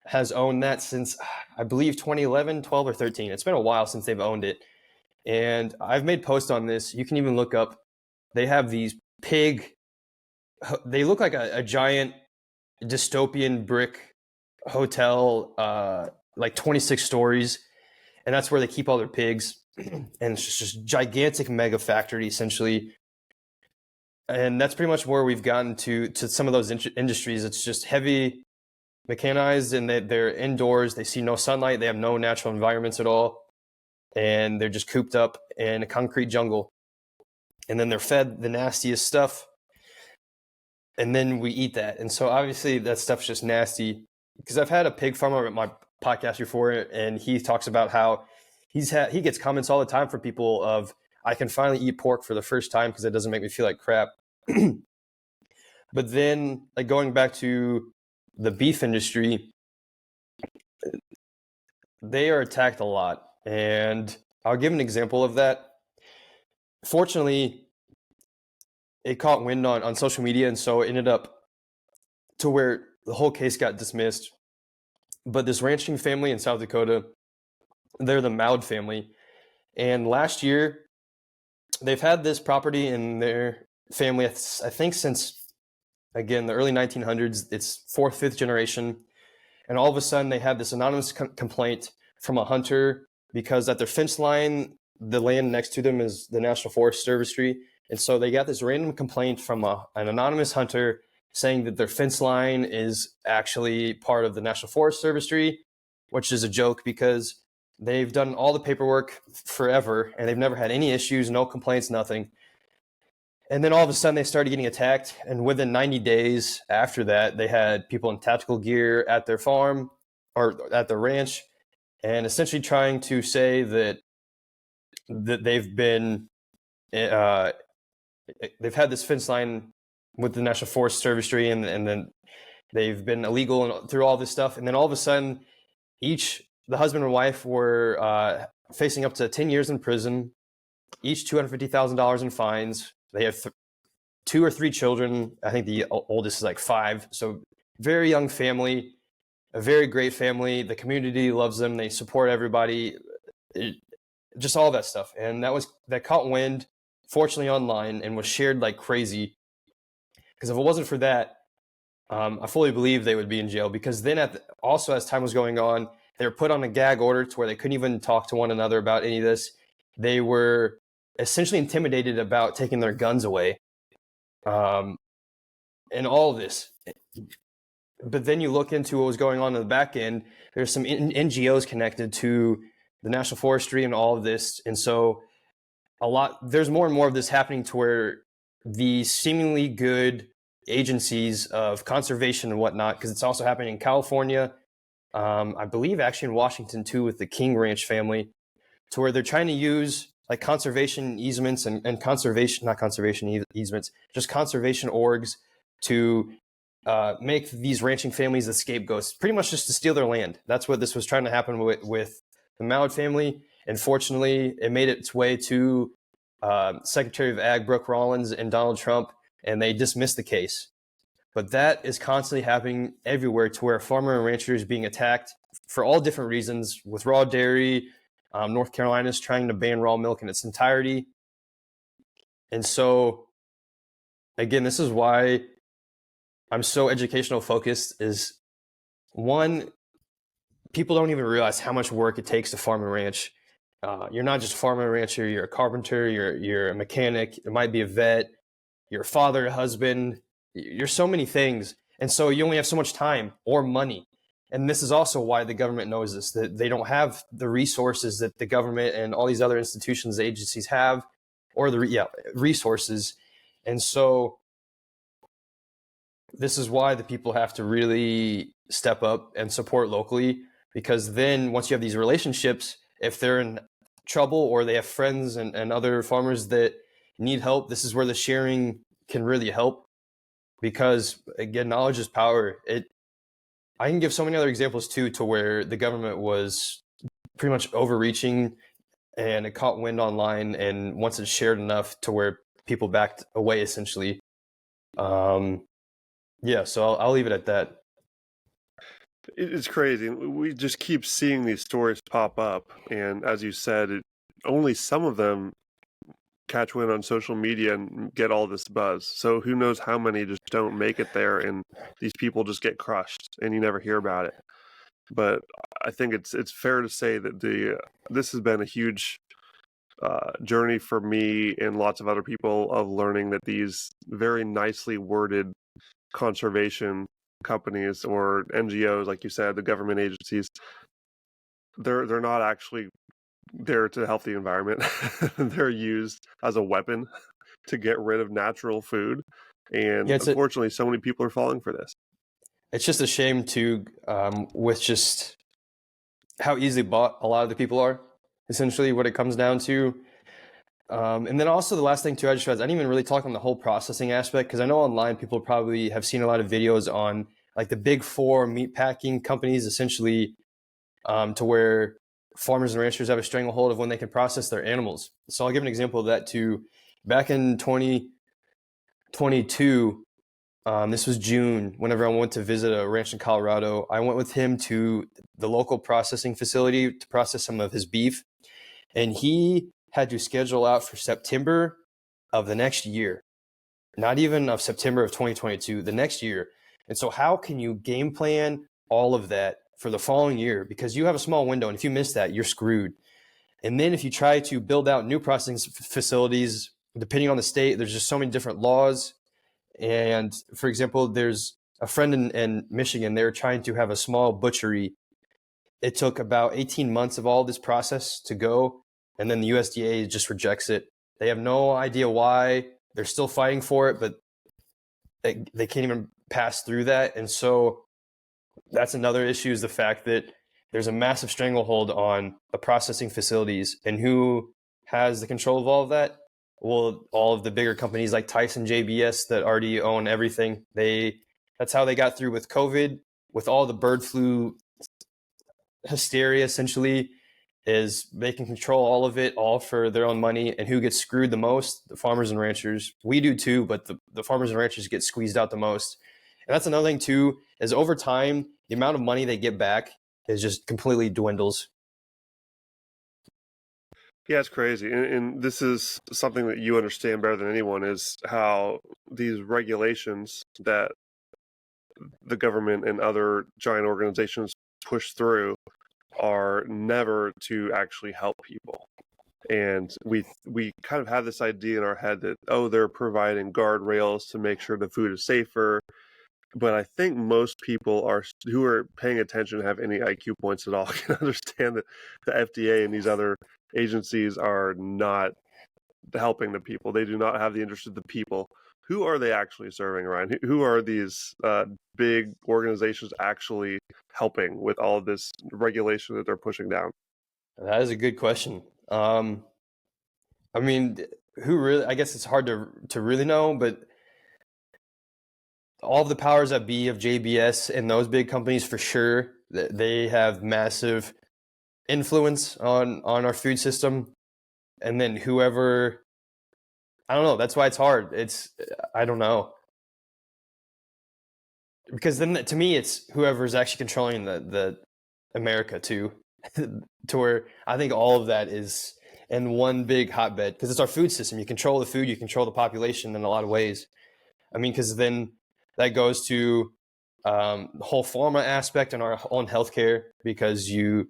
has owned that since, I believe, 2011, 12, or 13. It's been a while since they've owned it. And I've made posts on this. You can even look up, they have these they look like a giant dystopian brick hotel, like 26 stories. And that's where they keep all their pigs. And it's just gigantic mega factory, essentially. And that's pretty much where we've gotten to some of those industries. It's just heavy mechanized, and they're indoors. They see no sunlight. They have no natural environments at all. And they're just cooped up in a concrete jungle. And then they're fed the nastiest stuff. And then we eat that. And so obviously that stuff's just nasty. Because I've had a pig farmer at my podcast before, and he talks about how he gets comments all the time from people of, I can finally eat pork for the first time because it doesn't make me feel like crap. But then, like, going back to the beef industry, they are attacked a lot. And I'll give an example of that. Fortunately, it caught wind on social media, and so it ended up to where the whole case got dismissed. But this ranching family in South Dakota, they're the Maud family. And last year, they've had this property in their family, I think, since, again, the early 1900s. It's fourth, fifth generation. And all of a sudden, they had this anonymous complaint from a hunter because at their fence line, the land next to them is the National Forest Service. And so they got this random complaint from an anonymous hunter saying that their fence line is actually part of the National Forest Service, which is a joke because they've done all the paperwork forever and they've never had any issues, no complaints, nothing. And then all of a sudden they started getting attacked. And within 90 days after that, they had people in tactical gear at their farm or at the ranch and essentially trying to say that they've been, they've had this fence line with the National Forest Service and then they've been illegal and through all this stuff. And then all of a sudden, the husband and wife were facing up to 10 years in prison, each $250,000 in fines. They have 2 or 3 children. I think the oldest is like 5. So very young family, a very great family. The community loves them. They support everybody, just all that stuff. And that caught wind, fortunately online, and was shared like crazy. Because if it wasn't for that, I fully believe they would be in jail. Because then also as time was going on, they were put on a gag order to where they couldn't even talk to one another about any of this. They were essentially intimidated about taking their guns away, and all of this. But then you look into what was going on in the back end. There's some NGOs connected to the National Forestry and all of this. And so there's more and more of this happening to where the seemingly good agencies of conservation and whatnot, because it's also happening in California, I believe actually in Washington too, with the King Ranch family, to where they're trying to use like conservation easements and not conservation easements, just conservation orgs to make these ranching families the scapegoats, pretty much just to steal their land. That's what this was trying to happen with the Maud family. And fortunately, it made its way to Secretary of Ag Brooke Rollins and Donald Trump, and they dismissed the case. But that is constantly happening everywhere, to where farmer and ranchers being attacked for all different reasons. With raw dairy, North Carolina is trying to ban raw milk in its entirety. And so, again, this is why I'm so educational focused. Is one, people don't even realize how much work it takes to farm and ranch. You're not just a farmer and rancher, you're a carpenter, you're a mechanic, it might be a vet, you're a father, a husband, you're so many things. And so you only have so much time or money. And this is also why the government knows this, that they don't have the resources that the government and all these other institutions, agencies have, or the resources. And so this is why the people have to really step up and support locally, because then once you have these relationships, if they're in trouble or they have friends and other farmers that need help, this is where the sharing can really help. Because again, knowledge is power. I can give so many other examples too, to where the government was pretty much overreaching and it caught wind online, and once it's shared enough to where people backed away essentially. Yeah, so I'll leave it at that. It's crazy. We just keep seeing these stories pop up, and as you said, only some of them catch wind on social media and get all this buzz. So who knows how many just don't make it there, and these people just get crushed, and you never hear about it. But I think it's fair to say that this has been a huge journey for me and lots of other people of learning that these very nicely worded conservation companies or NGOs, like you said, the government agencies, they're not actually there to help the environment. They're used as a weapon to get rid of natural food, and Yeah, unfortunately, so many people are falling for this. it's just a shame too, with just how easily bought a lot of the people are. Essentially, what it comes down to. And then also the last thing too, I just realized I didn't even really talk on the whole processing aspect, because I know online people probably have seen a lot of videos on like the big four meat packing companies, essentially, to where farmers and ranchers have a stranglehold of when they can process their animals. So I'll give an example of that too. Back in 2022, this was June, whenever I went to visit a ranch in Colorado, I went with him to the local processing facility to process some of his beef. And he had to schedule out for September of the next year, not even of September of 2022, the next year. And so how can you game plan all of that for the following year? Because you have a small window, and if you miss that, you're screwed. And then if you try to build out new processing facilities, depending on the state, there's just so many different laws. And for example, there's a friend in Michigan, they're trying to have a small butchery. It took about 18 months of all this process to go, and then the USDA just rejects it. They have no idea why. They're still fighting for it, but they can't even pass through that. And so that's another issue, is the fact that there's a massive stranglehold on the processing facilities, and who has the control of all of that? Well, all of the bigger companies like Tyson, JBS, that already own everything. That's how they got through with COVID, with all the bird flu hysteria, essentially, is they can control all of it, all for their own money. And who gets screwed the most? The farmers and ranchers. We do too, but the farmers and ranchers get squeezed out the most. And that's another thing too, is over time, the amount of money they get back is just completely dwindles. Yeah, it's crazy. And this is something that you understand better than anyone, is how these regulations that the government and other giant organizations push through are never to actually help people. And we kind of have this idea in our head that, oh, they're providing guardrails to make sure the food is safer. But I think most people who are paying attention, have any IQ points at all, can understand that the FDA and these other agencies are not helping the people. They do not have the interest of the people. Who are they actually serving, Ryan? Who are these big organizations actually helping with all of this regulation that they're pushing down? That is a good question. I mean, who really? I guess it's hard to really know, but all of the powers that be of JBS and those big companies, for sure, they have massive influence on our food system. And then whoever, I don't know, that's why it's hard. I don't know, because then to me it's whoever's actually controlling the America too. To where I think all of that is in one big hotbed, because it's our food system. You control the food, you control the population in a lot of ways. I mean, because then that goes to the whole pharma aspect in our own healthcare, because you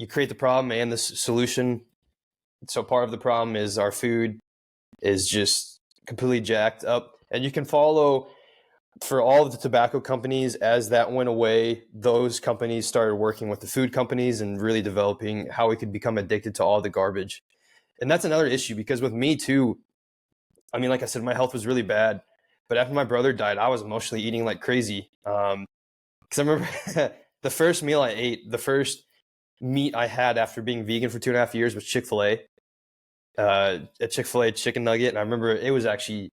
create the problem and the solution. So part of the problem is our food is just completely jacked up, and you can follow for all of the tobacco companies. As that went away, those companies started working with the food companies and really developing how we could become addicted to all the garbage. And that's another issue, because with me too, I mean, like I said, my health was really bad, but after my brother died, I was emotionally eating like crazy. Because I remember the first meal I ate, the first meat I had after being vegan for 2.5 years was Chick-fil-A, a Chick-fil-A chicken nugget. And I remember it was actually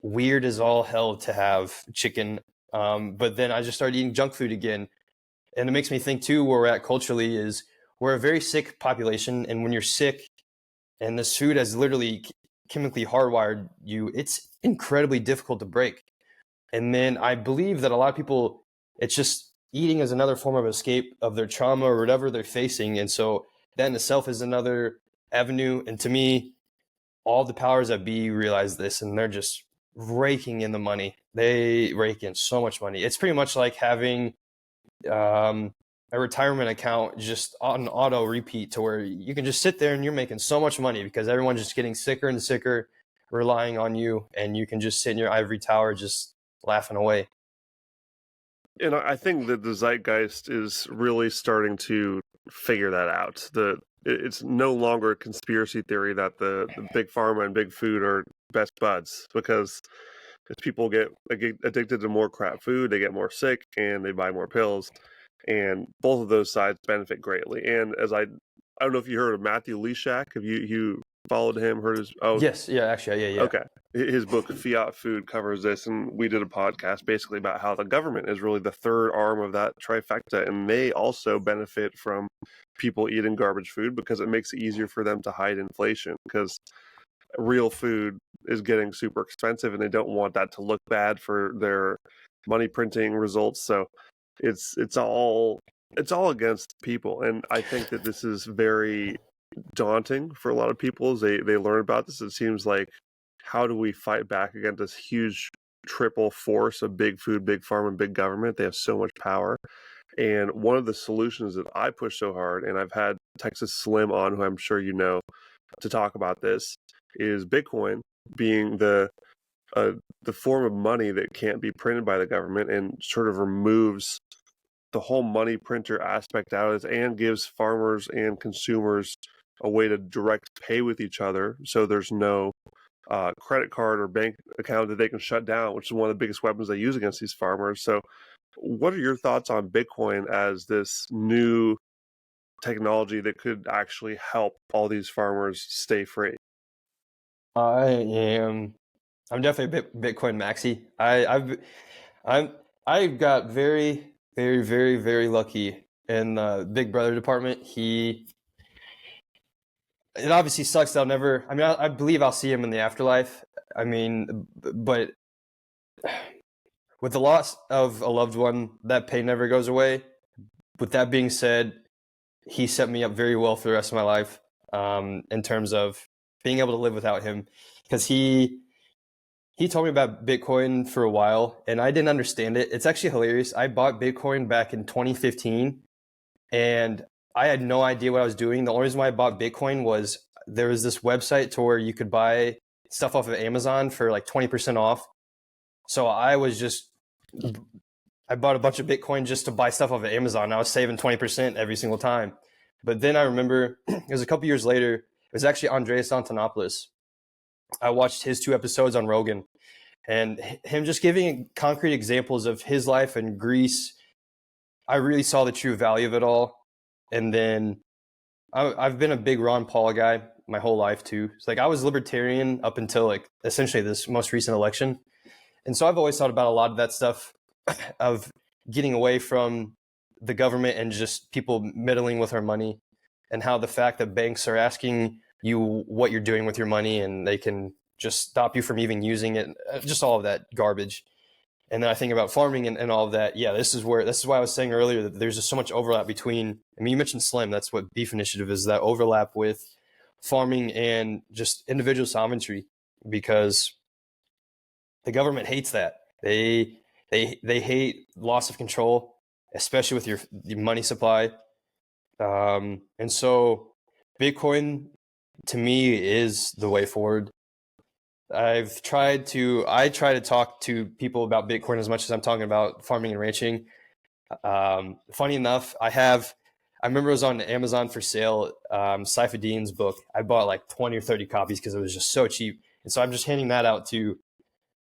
weird as all hell to have chicken. But then I just started eating junk food again. And it makes me think too, where we're at culturally is we're a very sick population. And when you're sick and this food has literally chemically hardwired you, it's incredibly difficult to break. And then I believe that a lot of people, it's just eating as another form of escape of their trauma or whatever they're facing. And so that in itself is another avenue. And to me, all the powers that be realize this, and they're just raking in the money. They rake in so much money. It's pretty much like having a retirement account just on auto repeat, to where you can just sit there and you're making so much money because everyone's just getting sicker and sicker, relying on you, and you can just sit in your ivory tower just laughing away. And I think that the zeitgeist is really starting to figure that out. It's no longer a conspiracy theory that the big pharma and big food are best buds, because as people get addicted to more crap food, they get more sick and they buy more pills, and both of those sides benefit greatly. And as I don't know if you heard of Matthew Leshak. Have you followed him? Heard his? Oh, Yes, yeah, actually, yeah. okay. His book Fiat Food covers this, and we did a podcast basically about how the government is really the third arm of that trifecta, and they also benefit from people eating garbage food because it makes it easier for them to hide inflation, because real food is getting super expensive and they don't want that to look bad for their money printing results. So it's all against people, and I think that this is very daunting for a lot of people as they learn about this. It seems like, how do we fight back against this huge triple force of big food, big pharma, and big government? They have so much power. And one of the solutions that I push so hard, and I've had Texas Slim on, who I'm sure you know, to talk about this, is Bitcoin being the form of money that can't be printed by the government, and sort of removes the whole money printer aspect out of it, and gives farmers and consumers a way to direct pay with each other. So there's no credit card or bank account that they can shut down, which is one of the biggest weapons they use against these farmers. So what are your thoughts on Bitcoin as this new technology that could actually help all these farmers stay free? I'm definitely a Bitcoin maxi. I got very, very, very, very lucky in the Big Brother department. It obviously sucks that I'll never, I mean, I believe I'll see him in the afterlife. I mean, but with the loss of a loved one, that pain never goes away. With that being said, he set me up very well for the rest of my life, in terms of being able to live without him, because he told me about Bitcoin for a while and I didn't understand it. It's actually hilarious. I bought Bitcoin back in 2015 and I had no idea what I was doing. The only reason why I bought Bitcoin was there was this website to where you could buy stuff off of Amazon for like 20% off. So I bought a bunch of Bitcoin just to buy stuff off of Amazon. I was saving 20% every single time. But then I remember it was a couple years later, it was actually Andreas Antonopoulos. I watched his 2 episodes on Rogan, and him just giving concrete examples of his life in Greece. I really saw the true value of it all. And then I've been a big Ron Paul guy my whole life too. It's like I was libertarian up until like essentially this most recent election. And so I've always thought about a lot of that stuff of getting away from the government and just people meddling with our money, and how the fact that banks are asking you what you're doing with your money and they can just stop you from even using it, just all of that garbage. And then I think about farming and all of that. Yeah, this is why I was saying earlier that there's just so much overlap between, I mean, you mentioned Slim, that's what Beef Initiative is, that overlap with farming and just individual sovereignty, because the government hates that. They hate loss of control, especially with your money supply. And so Bitcoin to me is the way forward. I try to talk to people about Bitcoin as much as I'm talking about farming and ranching. Funny enough, I remember it was on Amazon for sale, Saifedean's book. I bought like 20 or 30 copies because it was just so cheap. And so I'm just handing that out too,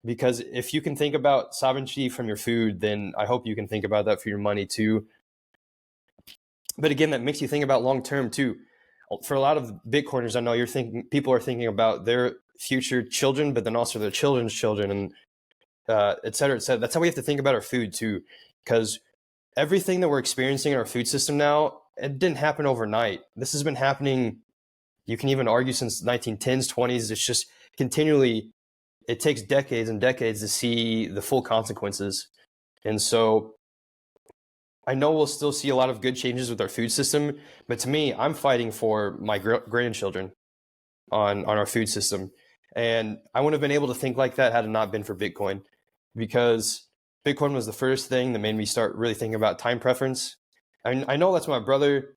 because if you can think about sovereignty from your food, then I hope you can think about that for your money too. But again, that makes you think about long-term too. For a lot of Bitcoiners, I know people are thinking about their future children, but then also their children's children, and et cetera, et cetera. That's how we have to think about our food too, because everything that we're experiencing in our food system now, it didn't happen overnight. This has been happening, you can even argue, since 1910s, 20s. It's just continually it takes decades and decades to see the full consequences. And so I know we'll still see a lot of good changes with our food system, but to me, I'm fighting for my grandchildren on our food system. And I wouldn't have been able to think like that had it not been for Bitcoin, because Bitcoin was the first thing that made me start really thinking about time preference. I know that's my brother.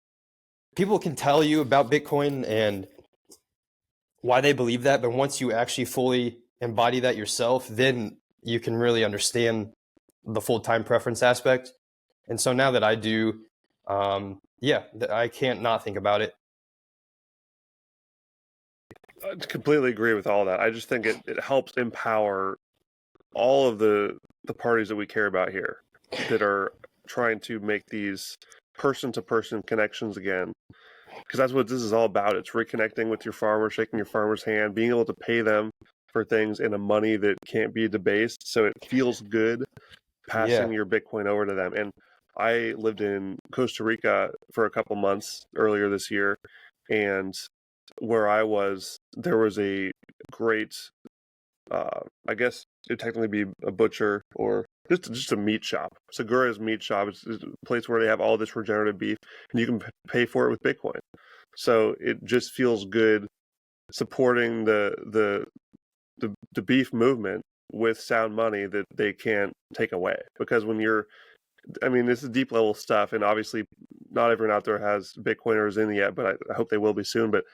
People can tell you about Bitcoin and why they believe that, but once you actually fully embody that yourself, then you can really understand the full time preference aspect. And so now that I do, I can't not think about it. I completely agree with all that. I just think it helps empower all of the parties that we care about here that are trying to make these person-to-person connections again. Because that's what this is all about. It's reconnecting with your farmer, shaking your farmer's hand, being able to pay them for things in a money that can't be debased. So it feels good passing your Bitcoin over to them. And I lived in Costa Rica for a couple months earlier this year, and where I was, there was a great, I guess it'd technically be a butcher or just a meat shop. Segura's meat shop is a place where they have all this regenerative beef, and you can pay for it with Bitcoin. So it just feels good supporting the beef movement with sound money that they can't take away. Because when you're, I mean, this is deep level stuff, and obviously not everyone out there has Bitcoiners in yet, but I hope they will be soon. But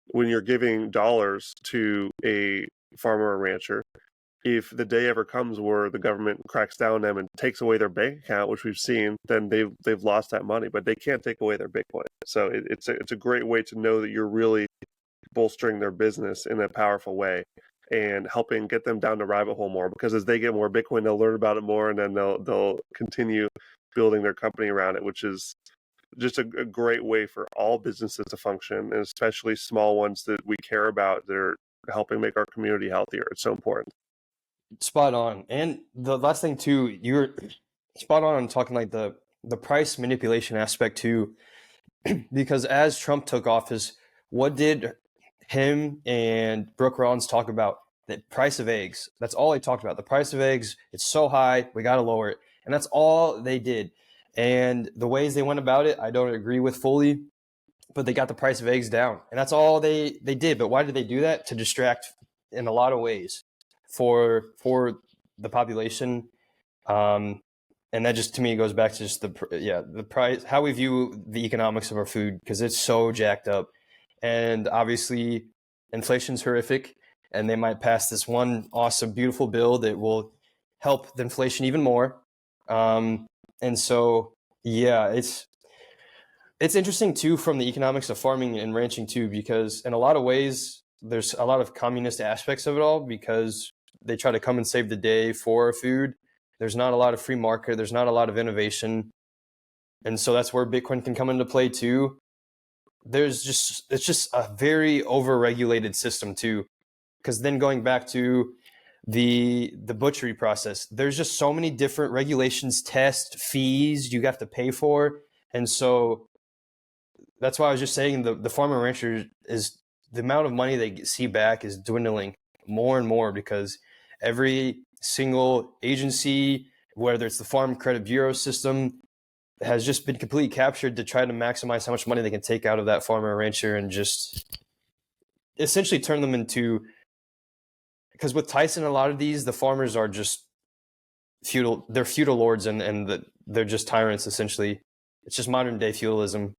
when you're giving dollars to a farmer or rancher, if the day ever comes where the government cracks down on them and takes away their bank account, which we've seen, then they've lost that money, but they can't take away their Bitcoin. So it's a great way to know that you're really bolstering their business in a powerful way and helping get them down the rabbit hole more, because as they get more Bitcoin, they'll learn about it more, and then they'll continue building their company around it, which is just a great way for all businesses to function, and especially small ones that we care about that are helping make our community healthier. It's so important. Spot on. And the last thing too, you're spot on talking like the price manipulation aspect too, because as Trump took office, what did him and Brooke Rollins talk about? The price of eggs. That's all they talked about. The price of eggs, it's so high, we got to lower it. And that's all they did. And the ways they went about it, I don't agree with fully, but they got the price of eggs down. And that's all they did. But why did they do that? To distract in a lot of ways for the population. And that just, to me, goes back to just the price, how we view the economics of our food, because it's so jacked up. And obviously inflation's horrific, and they might pass this one awesome, beautiful bill that will help the inflation even more. And so, it's interesting too from the economics of farming and ranching too, because in a lot of ways, there's a lot of communist aspects of it all, because they try to come and save the day for food. There's not a lot of free market. There's not a lot of innovation. And so that's where Bitcoin can come into play too. It's just a very overregulated system too. Because then going back to the butchery process, there's just so many different regulations, tests, fees you have to pay for. And so that's why I was just saying the farmer rancher is, the amount of money they see back is dwindling more and more, because every single agency, whether it's the Farm Credit Bureau system, has just been completely captured to try to maximize how much money they can take out of that farmer rancher, and just essentially turn them into, because with Tyson, a lot of these, the farmers are just feudal, they're feudal lords, and they're just tyrants essentially. It's just modern day feudalism.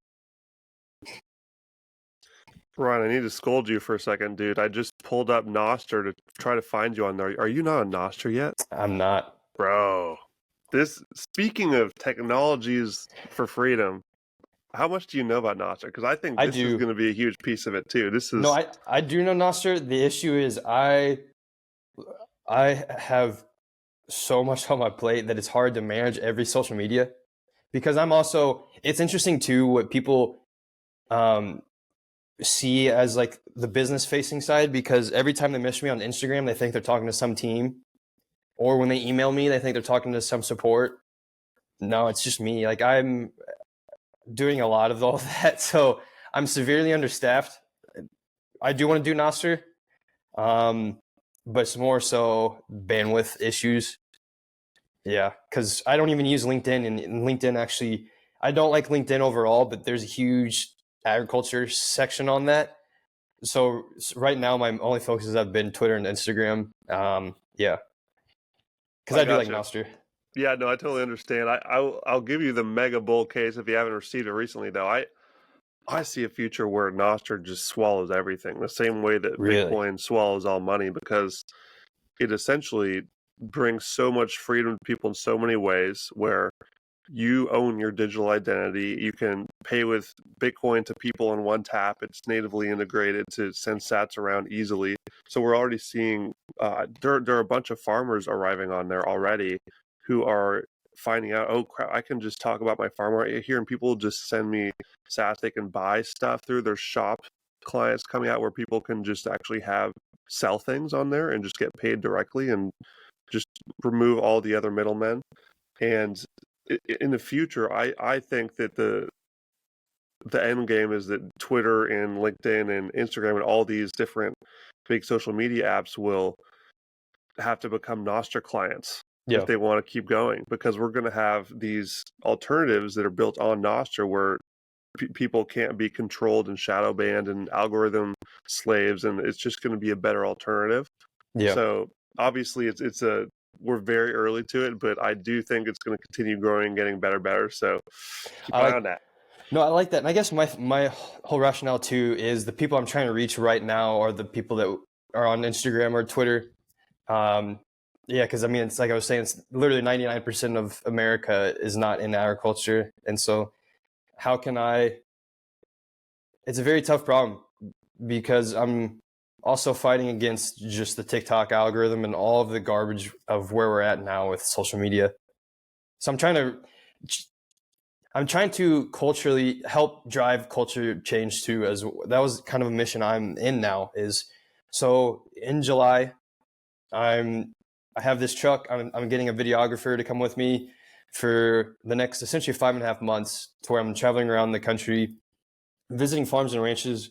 Ryan, I need to scold you for a second, dude. I just pulled up Nostr to try to find you on there. Are you not on Nostr yet? I'm not. Bro. Speaking of technologies for freedom, how much do you know about Nostr? Because I think this is going to be a huge piece of it too. No, I do know Nostr. The issue is I have so much on my plate that it's hard to manage every social media, because it's interesting too what people see as like the business facing side, because every time they message me on Instagram, they think they're talking to some team, or when they email me, they think they're talking to some support. No, it's just me. Like, I'm doing a lot of all that, so I'm severely understaffed. I do want to do Nostr. but it's more so bandwidth issues. Yeah, because I don't even use LinkedIn, and LinkedIn actually, I don't like LinkedIn overall, but there's a huge agriculture section on that. So right now, my only focuses have been Twitter and Instagram. Yeah, because I I do like gotcha. Nostr. Yeah, no, I totally understand. I'll give you the mega bull case if you haven't received it recently, though. I see a future where Nostr just swallows everything the same way that Really? Bitcoin swallows all money, because it essentially brings so much freedom to people in so many ways, where you own your digital identity. You can pay with Bitcoin to people in one tap. It's natively integrated to send sats around easily. So we're already seeing there are a bunch of farmers arriving on there already who are finding out, oh crap, I can just talk about my farm right here, and people just send me sats. They can buy stuff through their shop clients coming out, where people can just actually sell things on there and just get paid directly, and just remove all the other middlemen. And in the future, I think that the end game is that Twitter and LinkedIn and Instagram and all these different big social media apps will have to become Nostr clients if Yeah. they want to keep going, because we're going to have these alternatives that are built on Nostr where people can't be controlled and shadow banned and algorithm slaves, and it's just going to be a better alternative. Yeah. So obviously we're very early to it, but I do think it's going to continue growing and getting better. So keep I an eye like on that. No, I like that. And I guess my whole rationale too is the people I'm trying to reach right now are the people that are on Instagram or Twitter. Yeah, because I mean, it's like I was saying, it's literally 99% of America is not in agriculture. And so how can it's a very tough problem, because I'm also fighting against just the TikTok algorithm and all of the garbage of where we're at now with social media. So I'm trying to culturally help drive culture change too. As that was kind of a mission I'm in now. Is so in July, I have this truck. I'm getting a videographer to come with me for the next essentially 5.5 months, to where I'm traveling around the country, visiting farms and ranches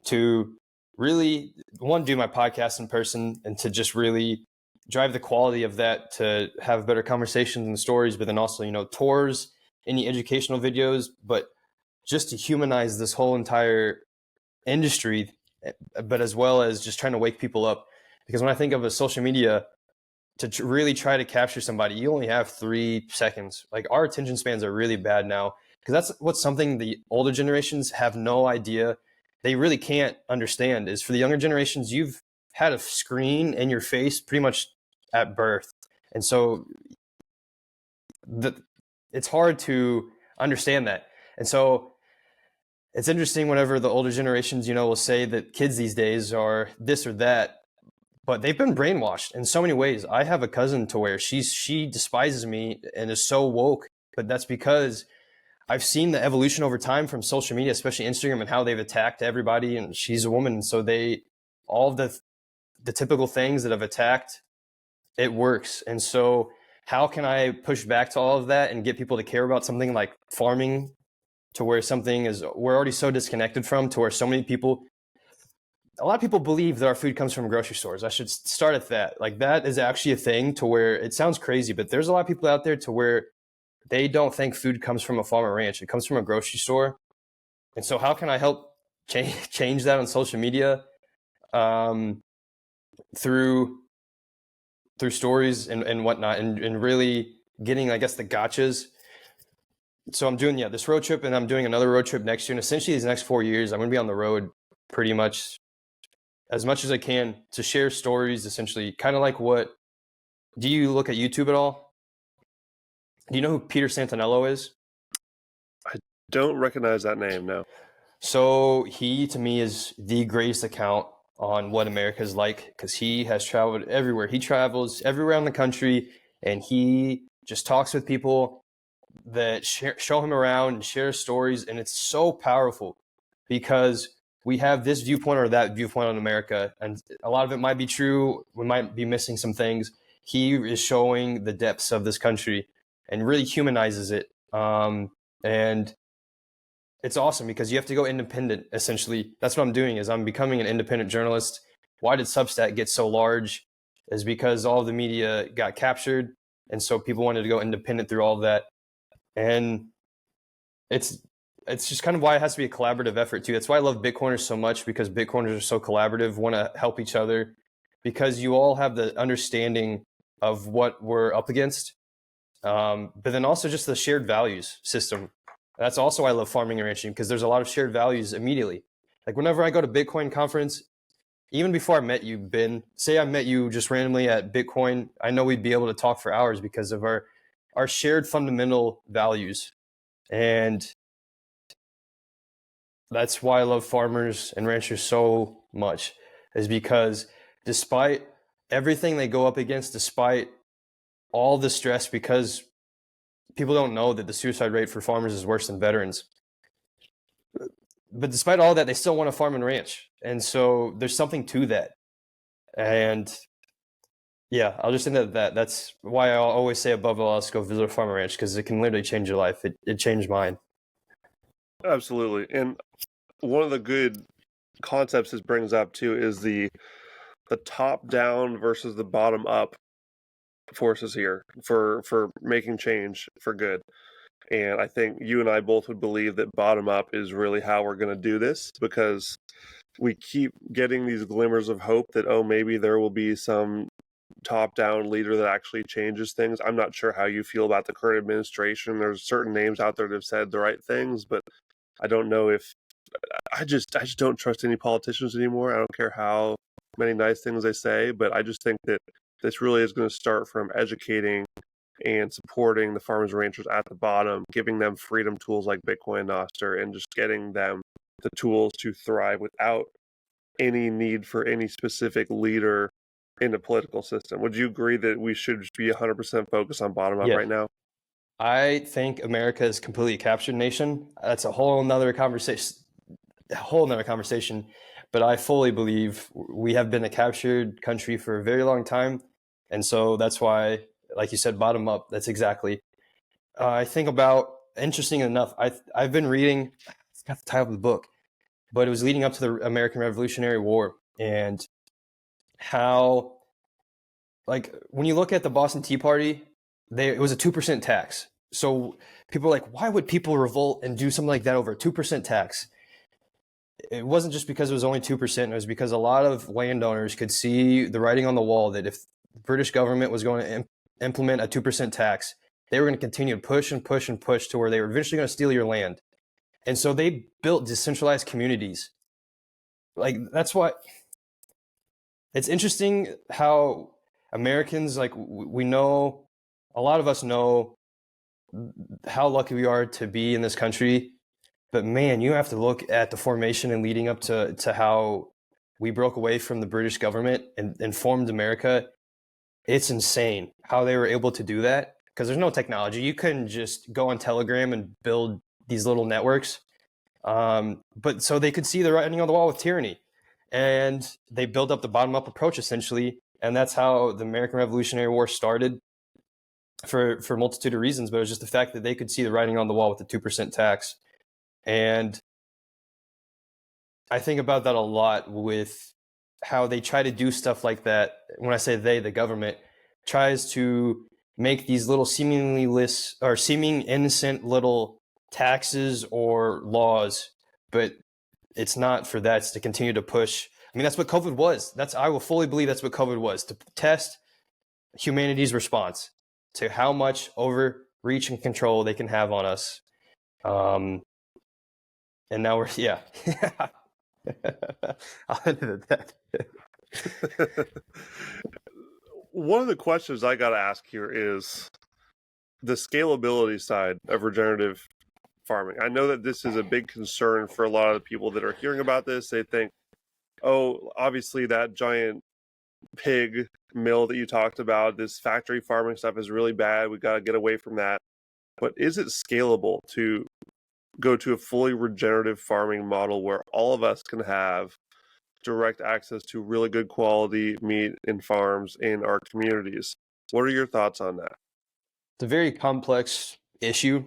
to really, one, do my podcast in person, and to just really drive the quality of that, to have better conversations and stories, but then also, tours, any educational videos, but just to humanize this whole entire industry, but as well as just trying to wake people up. Because when I think of a social media, to really try to capture somebody, you only have 3 seconds. Like, our attention spans are really bad now, because that's what's something the older generations have no idea. They really can't understand is, for the younger generations, you've had a screen in your face pretty much at birth. And so it's hard to understand that. And so it's interesting whenever the older generations, will say that kids these days are this or that, but they've been brainwashed in so many ways. I have a cousin to where she despises me and is so woke, but that's because I've seen the evolution over time from social media, especially Instagram, and how they've attacked everybody. And she's a woman, so all of the typical things that have attacked, it works. And so how can I push back to all of that and get people to care about something like farming, to where we're already so disconnected from, to where a lot of people believe that our food comes from grocery stores. I should start at that. Like, that is actually a thing, to where it sounds crazy, but there's a lot of people out there to where they don't think food comes from a farm or ranch. It comes from a grocery store. And so how can I help change that on social media, through stories and whatnot, and really getting, I guess, the gotchas. So I'm doing, this road trip, and I'm doing another road trip next year. And essentially these next 4 years, I'm going to be on the road pretty much as I can, to share stories, essentially, kind of like do you look at YouTube at all? Do you know who Peter Santanello is? I don't recognize that name, no. So he, to me, is the greatest account on what America is like, because he has traveled everywhere. He travels everywhere in the country, and he just talks with people that show him around and share stories. And it's so powerful, because we have this viewpoint or that viewpoint on America, and a lot of it might be true. We might be missing some things. He is showing the depths of this country and really humanizes it. And it's awesome, because you have to go independent. Essentially, that's what I'm doing, is I'm becoming an independent journalist. Why did Substack get so large? is because all of the media got captured, and so people wanted to go independent through all of that. And it's just kind of why it has to be a collaborative effort too. That's why I love Bitcoiners so much, because Bitcoiners are so collaborative, want to help each other, because you all have the understanding of what we're up against, but then also just the shared values system. That's also why I love farming and ranching, because there's a lot of shared values immediately. Like whenever I go to Bitcoin conference, even before I met you, Ben, say I met you just randomly at Bitcoin, I know we'd be able to talk for hours because of our shared fundamental values. And that's why I love farmers and ranchers so much, is because despite everything they go up against, despite all the stress, because people don't know that the suicide rate for farmers is worse than veterans. But despite all that, they still want to farm and ranch. And so there's something to that. And yeah, I'll just end at that. That's why I always say above all else, go visit a farm and ranch, because it can literally change your life. It changed mine. Absolutely. And one of the good concepts this brings up too is the top down versus the bottom up forces here for making change for good. And I think you and I both would believe that bottom up is really how we're going to do this, because we keep getting these glimmers of hope that, oh, maybe there will be some top down leader that actually changes things. I'm not sure how you feel about the current administration. There's certain names out there that have said the right things, but I don't know if I just don't trust any politicians anymore. I don't care how many nice things they say, but I just think that this really is going to start from educating and supporting the farmers and ranchers at the bottom, giving them freedom tools like Bitcoin and Nostr, and just getting them the tools to thrive without any need for any specific leader in the political system. Would you agree that we should be 100% focused on bottom up right now? I think America is completely captured nation. That's a whole nother conversation. But I fully believe we have been a captured country for a very long time. And so that's why, like you said, bottom up, that's exactly. I think about, interesting enough, I've been reading, I forgot the title of the book, but it was leading up to the American Revolutionary War, and how, like, when you look at the Boston Tea Party, it was a 2% tax. So people are like, why would people revolt and do something like that over a 2% tax? It wasn't just because it was only 2%. It was because a lot of landowners could see the writing on the wall that if the British government was going to implement a 2% tax, they were going to continue to push and push and push to where they were eventually going to steal your land. And so they built decentralized communities. Like, that's why it's interesting how Americans, like, we know, a lot of us know how lucky we are to be in this country. But man, you have to look at the formation and leading up to how we broke away from the British government and formed America. It's insane how they were able to do that, because there's no technology. You couldn't just go on Telegram and build these little networks. But so they could see the writing on the wall with tyranny, and they built up the bottom up approach essentially. And that's how the American Revolutionary War started, for a multitude of reasons. But it was just the fact that they could see the writing on the wall with the 2% tax. And I think about that a lot with how they try to do stuff like that. When I say they, the government tries to make these little seeming innocent little taxes or laws, but it's not for that. It's to continue to push. I mean, that's what COVID was. I will fully believe that's what COVID was, to test humanity's response to how much overreach and control they can have on us. And now we're, yeah. I'll end it at that. One of the questions I got to ask here is the scalability side of regenerative farming. I know that this is a big concern for a lot of the people that are hearing about this. They think, oh, obviously that giant pig mill that you talked about, this factory farming stuff is really bad. We got to get away from that. But is it scalable to go to a fully regenerative farming model where all of us can have direct access to really good quality meat in farms in our communities? What are your thoughts on that? It's a very complex issue.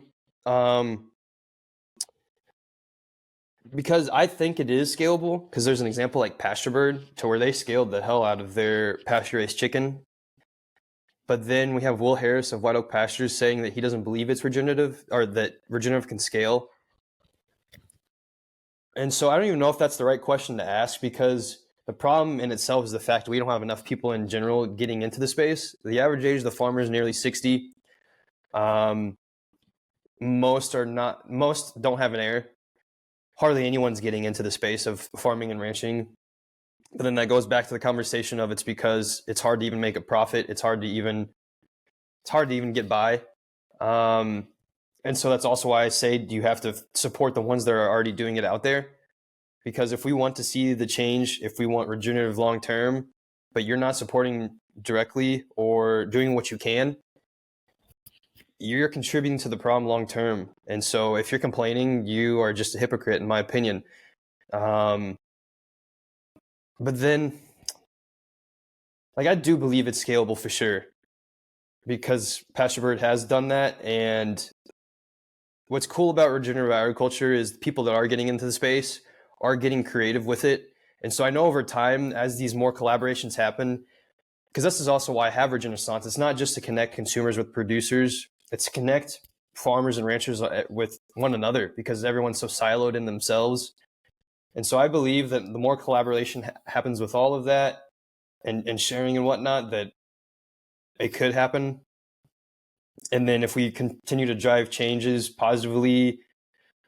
Because I think it is scalable, because there's an example like PastureBird, to where they scaled the hell out of their pasture-raised chicken. But then we have Will Harris of White Oak Pastures saying that he doesn't believe it's regenerative, or that regenerative can scale. And so I don't even know if that's the right question to ask, because the problem in itself is the fact that we don't have enough people in general getting into the space. The average age of the farmer is nearly 60. Most don't have an heir. Hardly anyone's getting into the space of farming and ranching. But then that goes back to the conversation of it's because it's hard to even make a profit. It's hard to even get by. And so that's also why I say you have to support the ones that are already doing it out there. Because if we want to see the change, if we want regenerative long term, but you're not supporting directly or doing what you can, you're contributing to the problem long term. And so if you're complaining, you are just a hypocrite, in my opinion. But then, like, I do believe it's scalable for sure, because PastureBird has done that. And what's cool about regenerative agriculture is people that are getting into the space are getting creative with it. And so I know over time, as these more collaborations happen, because this is also why I have REGENAISSANCE, it's not just to connect consumers with producers, it's to connect farmers and ranchers with one another, because everyone's so siloed in themselves. And so I believe that the more collaboration happens with all of that and sharing and whatnot, that it could happen. And then if we continue to drive changes positively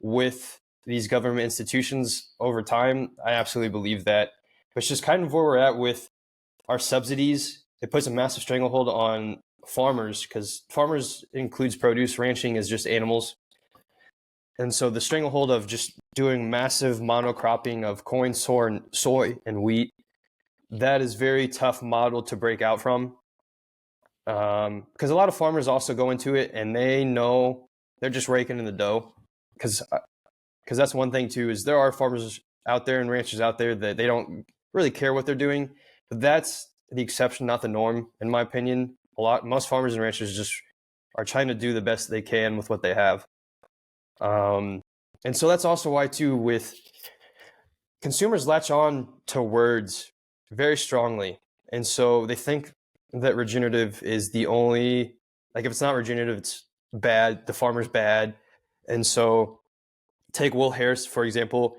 with these government institutions over time, I absolutely believe that. But it's just kind of where we're at with our subsidies. It puts a massive stranglehold on farmers, because farmers includes produce. Ranching is just animals. And so the stranglehold of just doing massive monocropping of corn, soy, and wheat, that is very tough model to break out from. Because a lot of farmers also go into it and they know they're just raking in the dough. Because that's one thing too, is there are farmers out there and ranchers out there that they don't really care what they're doing. But that's the exception, not the norm, in my opinion. Most farmers and ranchers just are trying to do the best they can with what they have. And so that's also why too, with consumers latch on to words very strongly. And so they think that regenerative is the only, like, if it's not regenerative, it's bad, the farmer's bad. And so take Will Harris, for example.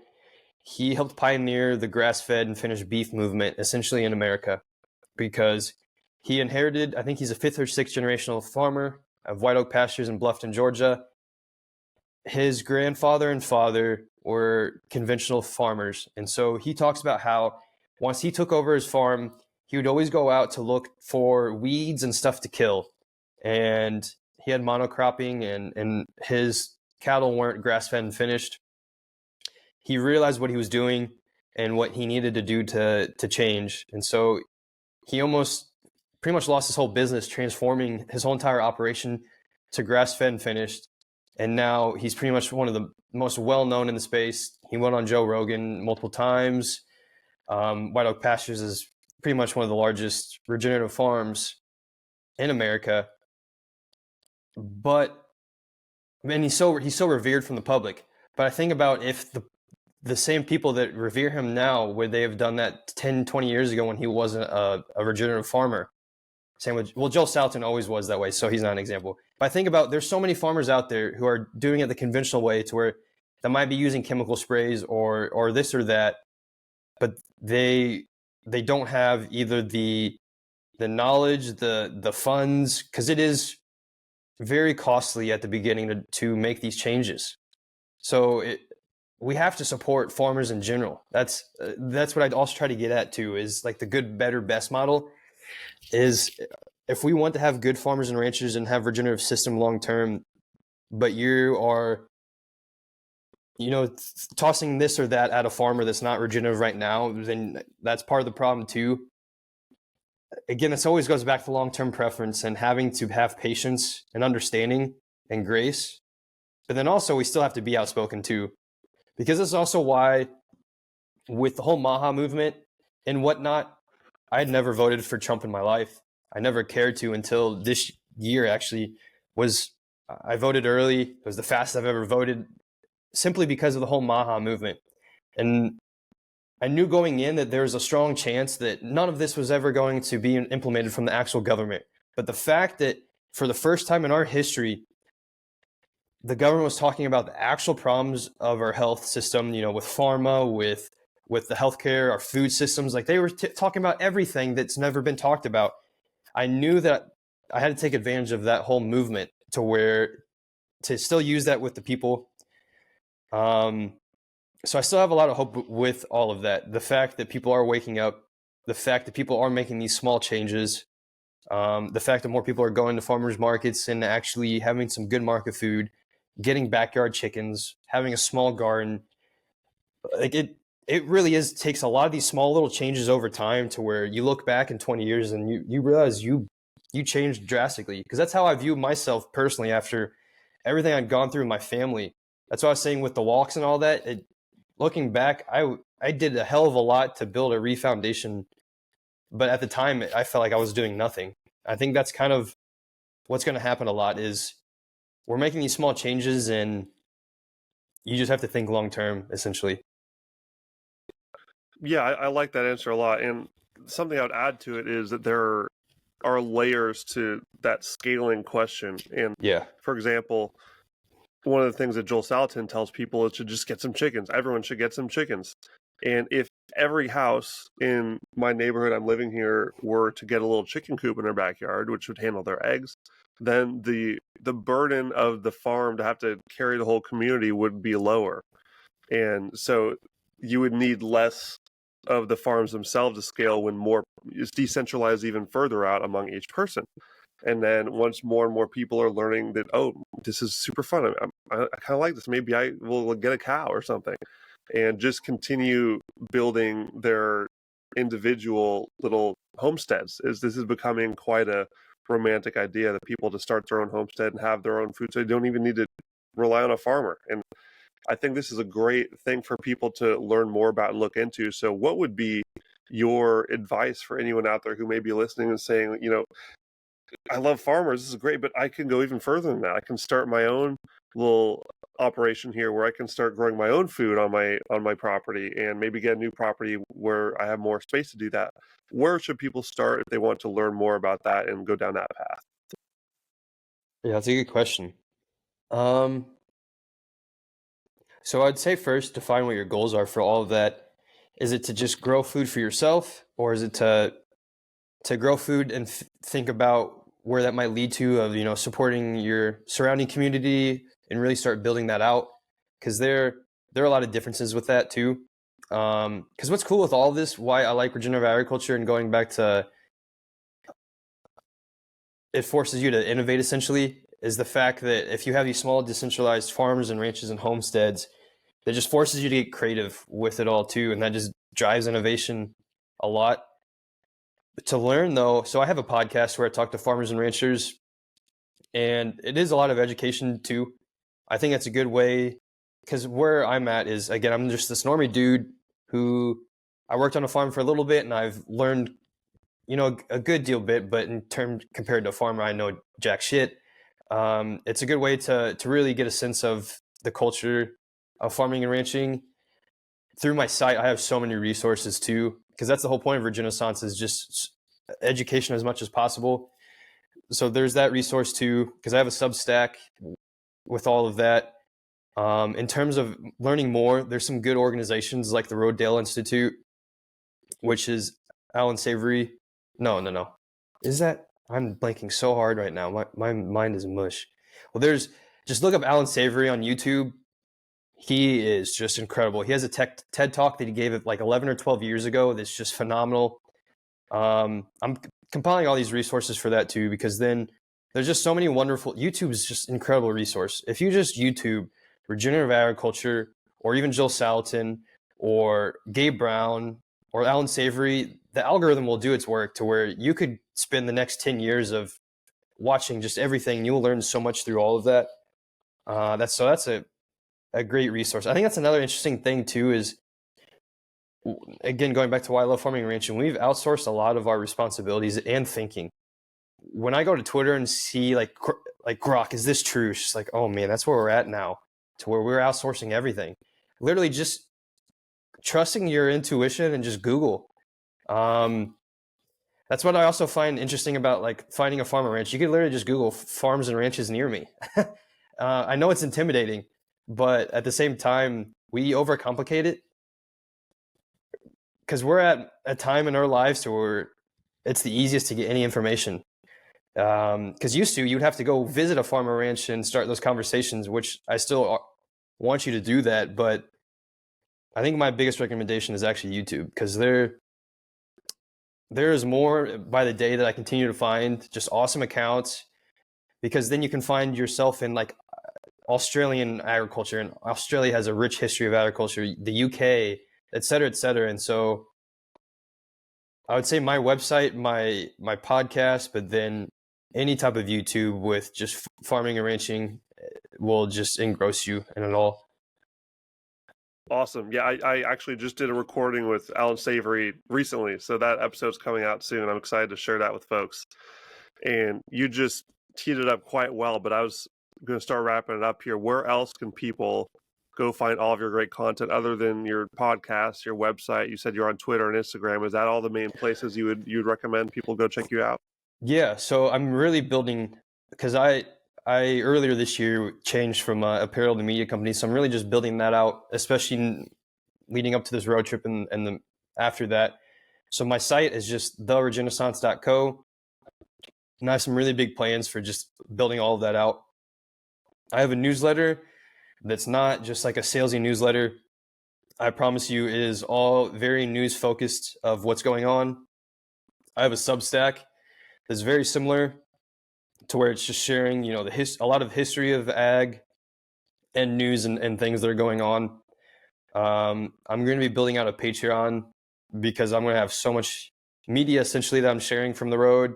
He helped pioneer the grass-fed and finished beef movement essentially in America, because he inherited, I think he's a 5th or 6th generational farmer of White Oak Pastures in Bluffton, Georgia. His grandfather and father were conventional farmers. And so he talks about how once he took over his farm, he would always go out to look for weeds and stuff to kill. And he had monocropping, and his cattle weren't grass-fed and finished. He realized what he was doing and what he needed to do to change. And so he almost pretty much lost his whole business, transforming his whole entire operation to grass-fed and finished. And now he's pretty much one of the most well-known in the space. He went on Joe Rogan multiple times. White Oak Pastures is pretty much one of the largest regenerative farms in America. But, and he's so revered from the public. But I think about if the same people that revere him now, would they have done that 10, 20 years ago when he wasn't a regenerative farmer? Same with, well, Joel Salatin always was that way, so he's not an example. But I think about, there's so many farmers out there who are doing it the conventional way, to where they might be using chemical sprays or this or that, but they don't have either the knowledge, the funds, because it is very costly at the beginning to make these changes. So we have to support farmers in general. That's what I'd also try to get at too, is like the good, better, best model is, if we want to have good farmers and ranchers and have regenerative system long term, but you are, tossing this or that at a farmer that's not regenerative right now, then that's part of the problem too. Again, this always goes back to long-term preference and having to have patience and understanding and grace. But then also we still have to be outspoken too, because this is also why with the whole Maha movement and whatnot, I had never voted for Trump in my life. I never cared to until this year. Actually, I voted early. It was the fastest I've ever voted simply because of the whole Maha movement. And I knew going in that there was a strong chance that none of this was ever going to be implemented from the actual government. But the fact that for the first time in our history, the government was talking about the actual problems of our health system, with pharma, with the healthcare, our food systems, like they were talking about everything that's never been talked about. I knew that I had to take advantage of that whole movement to still use that with the people. So I still have a lot of hope with all of that. The fact that people are waking up, the fact that people are making these small changes, the fact that more people are going to farmers markets and actually having some good market food, getting backyard chickens, having a small garden. Like it really takes a lot of these small little changes over time to where you look back in 20 years and you realize you changed drastically. Because that's how I view myself personally after everything I'd gone through in my family. That's what I was saying with the walks and all that. Looking back, I did a hell of a lot to build a refoundation, but at the time, I felt like I was doing nothing. I think that's kind of what's going to happen a lot is we're making these small changes, and you just have to think long term, essentially. Yeah, I like that answer a lot. And something I would add to it is that there are layers to that scaling question. And Yeah, for example, one of the things that Joel Salatin tells people is to just get some chickens. Everyone should get some chickens. And if every house in my neighborhood I'm living here were to get a little chicken coop in their backyard, which would handle their eggs, then the burden of the farm to have to carry the whole community would be lower. And so you would need less of the farms themselves to scale when more is decentralized even further out among each person. And then once more and more people are learning that, oh, this is super fun. I kind of like this. Maybe I will get a cow or something, and just continue building their individual little homesteads. This is becoming quite a romantic idea that people to start their own homestead and have their own food, so they don't even need to rely on a farmer. And I think this is a great thing for people to learn more about and look into. So what would be your advice for anyone out there who may be listening and saying, I love farmers, this is great, but I can go even further than that. I can start my own little operation here where I can start growing my own food on my property and maybe get a new property where I have more space to do that. Where should people start if they want to learn more about that and go down that path? yeah, that's a good question. So I'd say first, define what your goals are for all of that. Is it to just grow food for yourself, or is it to grow food and think about where that might lead to of supporting your surrounding community and really start building that out? Because there are a lot of differences with that too. Because what's cool with all of this, why I like regenerative agriculture and going back to it forces you to innovate essentially, is the fact that if you have these small decentralized farms and ranches and homesteads, that just forces you to get creative with it all too, and that just drives innovation a lot. To learn though, so I have a podcast where I talk to farmers and ranchers, and it is a lot of education too. I think that's a good way, because where I'm at is, again, I'm just this normie dude who I worked on a farm for a little bit and I've learned a good deal bit, but in terms compared to a farmer, I know jack shit. It's a good way to really get a sense of the culture of farming and ranching. Through my site, I have so many resources too, because that's the whole point of Regenaissance, is just education as much as possible. So there's that resource too, because I have a Substack with all of that. In terms of learning more, there's some good organizations like the Rodale Institute, which is Alan Savory. No. Is that? I'm blanking so hard right now. My mind is mush. Well, just look up Alan Savory on YouTube. He is just incredible. He has a TED talk that he gave it like 11 or 12 years ago that's just phenomenal. I'm compiling all these resources for that too, because then there's just so many wonderful. YouTube is just an incredible resource. If you just YouTube regenerative agriculture, or even Jill Salatin, or Gabe Brown, or Alan Savory, the algorithm will do its work to where you could spend the next 10 years of watching just everything. You'll learn so much through all of that. That's a great resource. I think that's another interesting thing too, is again, going back to why I love farming and ranching, we've outsourced a lot of our responsibilities and thinking. When I go to Twitter and see like Grok, is this true? It's just like, oh man, that's where we're at now. to where we're outsourcing everything. Literally just trusting your intuition and just Google. That's what I also find interesting about like finding a farm or ranch. You can literally just Google farms and ranches near me. I know it's intimidating, but at the same time, we overcomplicate it because we're at a time in our lives to where it's the easiest to get any information. Because used to, you'd have to go visit a farm or ranch and start those conversations, which I still want you to do that. But I think my biggest recommendation is actually YouTube, because there is more by the day that I continue to find just awesome accounts, because then you can find yourself in like Australian agriculture, and Australia has a rich history of agriculture, the UK, et cetera, et cetera. And so I would say my website, my podcast, but then any type of YouTube with just farming and ranching will just engross you in it all. Awesome. Yeah, I actually just did a recording with Alan Savory recently, so that episode's coming out soon. I'm excited to share that with folks. And you just teed it up quite well, but I was going to start wrapping it up here. Where else can people go find all of your great content other than your podcast, your website? You said you're on Twitter and Instagram. Is that all the main places you'd recommend people go check you out? Yeah, so I'm really building, because I earlier this year changed from apparel to media company, so I'm really just building that out, especially leading up to this road trip and after that. So my site is just theregenaissance.co, and I have some really big plans for just building all of that out. I have a newsletter that's not just like a salesy newsletter. I promise you, it is all very news focused of what's going on. I have a Substack that's very similar, to where it's just sharing, a lot of history of ag and news and things that are going on. I'm going to be building out a Patreon, because I'm going to have so much media essentially that I'm sharing from the road.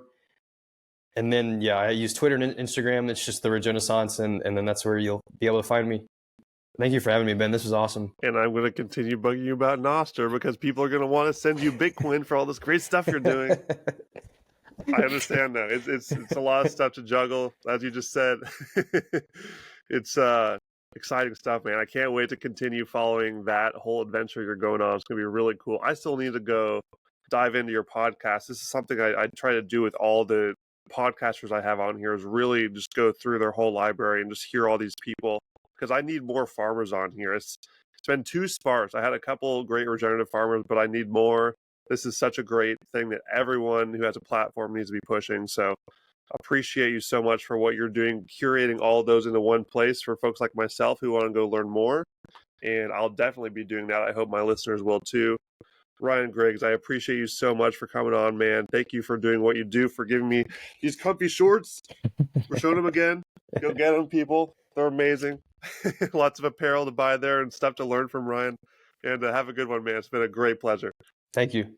And then, yeah, I use Twitter and Instagram. It's just the REGENAISSANCE, and then that's where you'll be able to find me. Thank you for having me, Ben. This was awesome. And I'm going to continue bugging you about Nostr, because people are going to want to send you Bitcoin for all this great stuff you're doing. I understand that. It's a lot of stuff to juggle, as you just said. It's exciting stuff, man. I can't wait to continue following that whole adventure you're going on. It's going to be really cool. I still need to go dive into your podcast. This is something I try to do with all the podcasters I have on here, is really just go through their whole library and just hear all these people, because I need more farmers on here. It's been too sparse. I had a couple great regenerative farmers, but I need more. This is such a great thing that everyone who has a platform needs to be pushing. So appreciate you so much for what you're doing, curating all of those into one place for folks like myself who want to go learn more. And I'll definitely be doing that. I hope my listeners will too. Ryan Griggs, I appreciate you so much for coming on, man. Thank you for doing what you do, for giving me these comfy shorts. We're showing them again. Go get them, people. They're amazing. Lots of apparel to buy there and stuff to learn from Ryan. And have a good one, man. It's been a great pleasure. Thank you.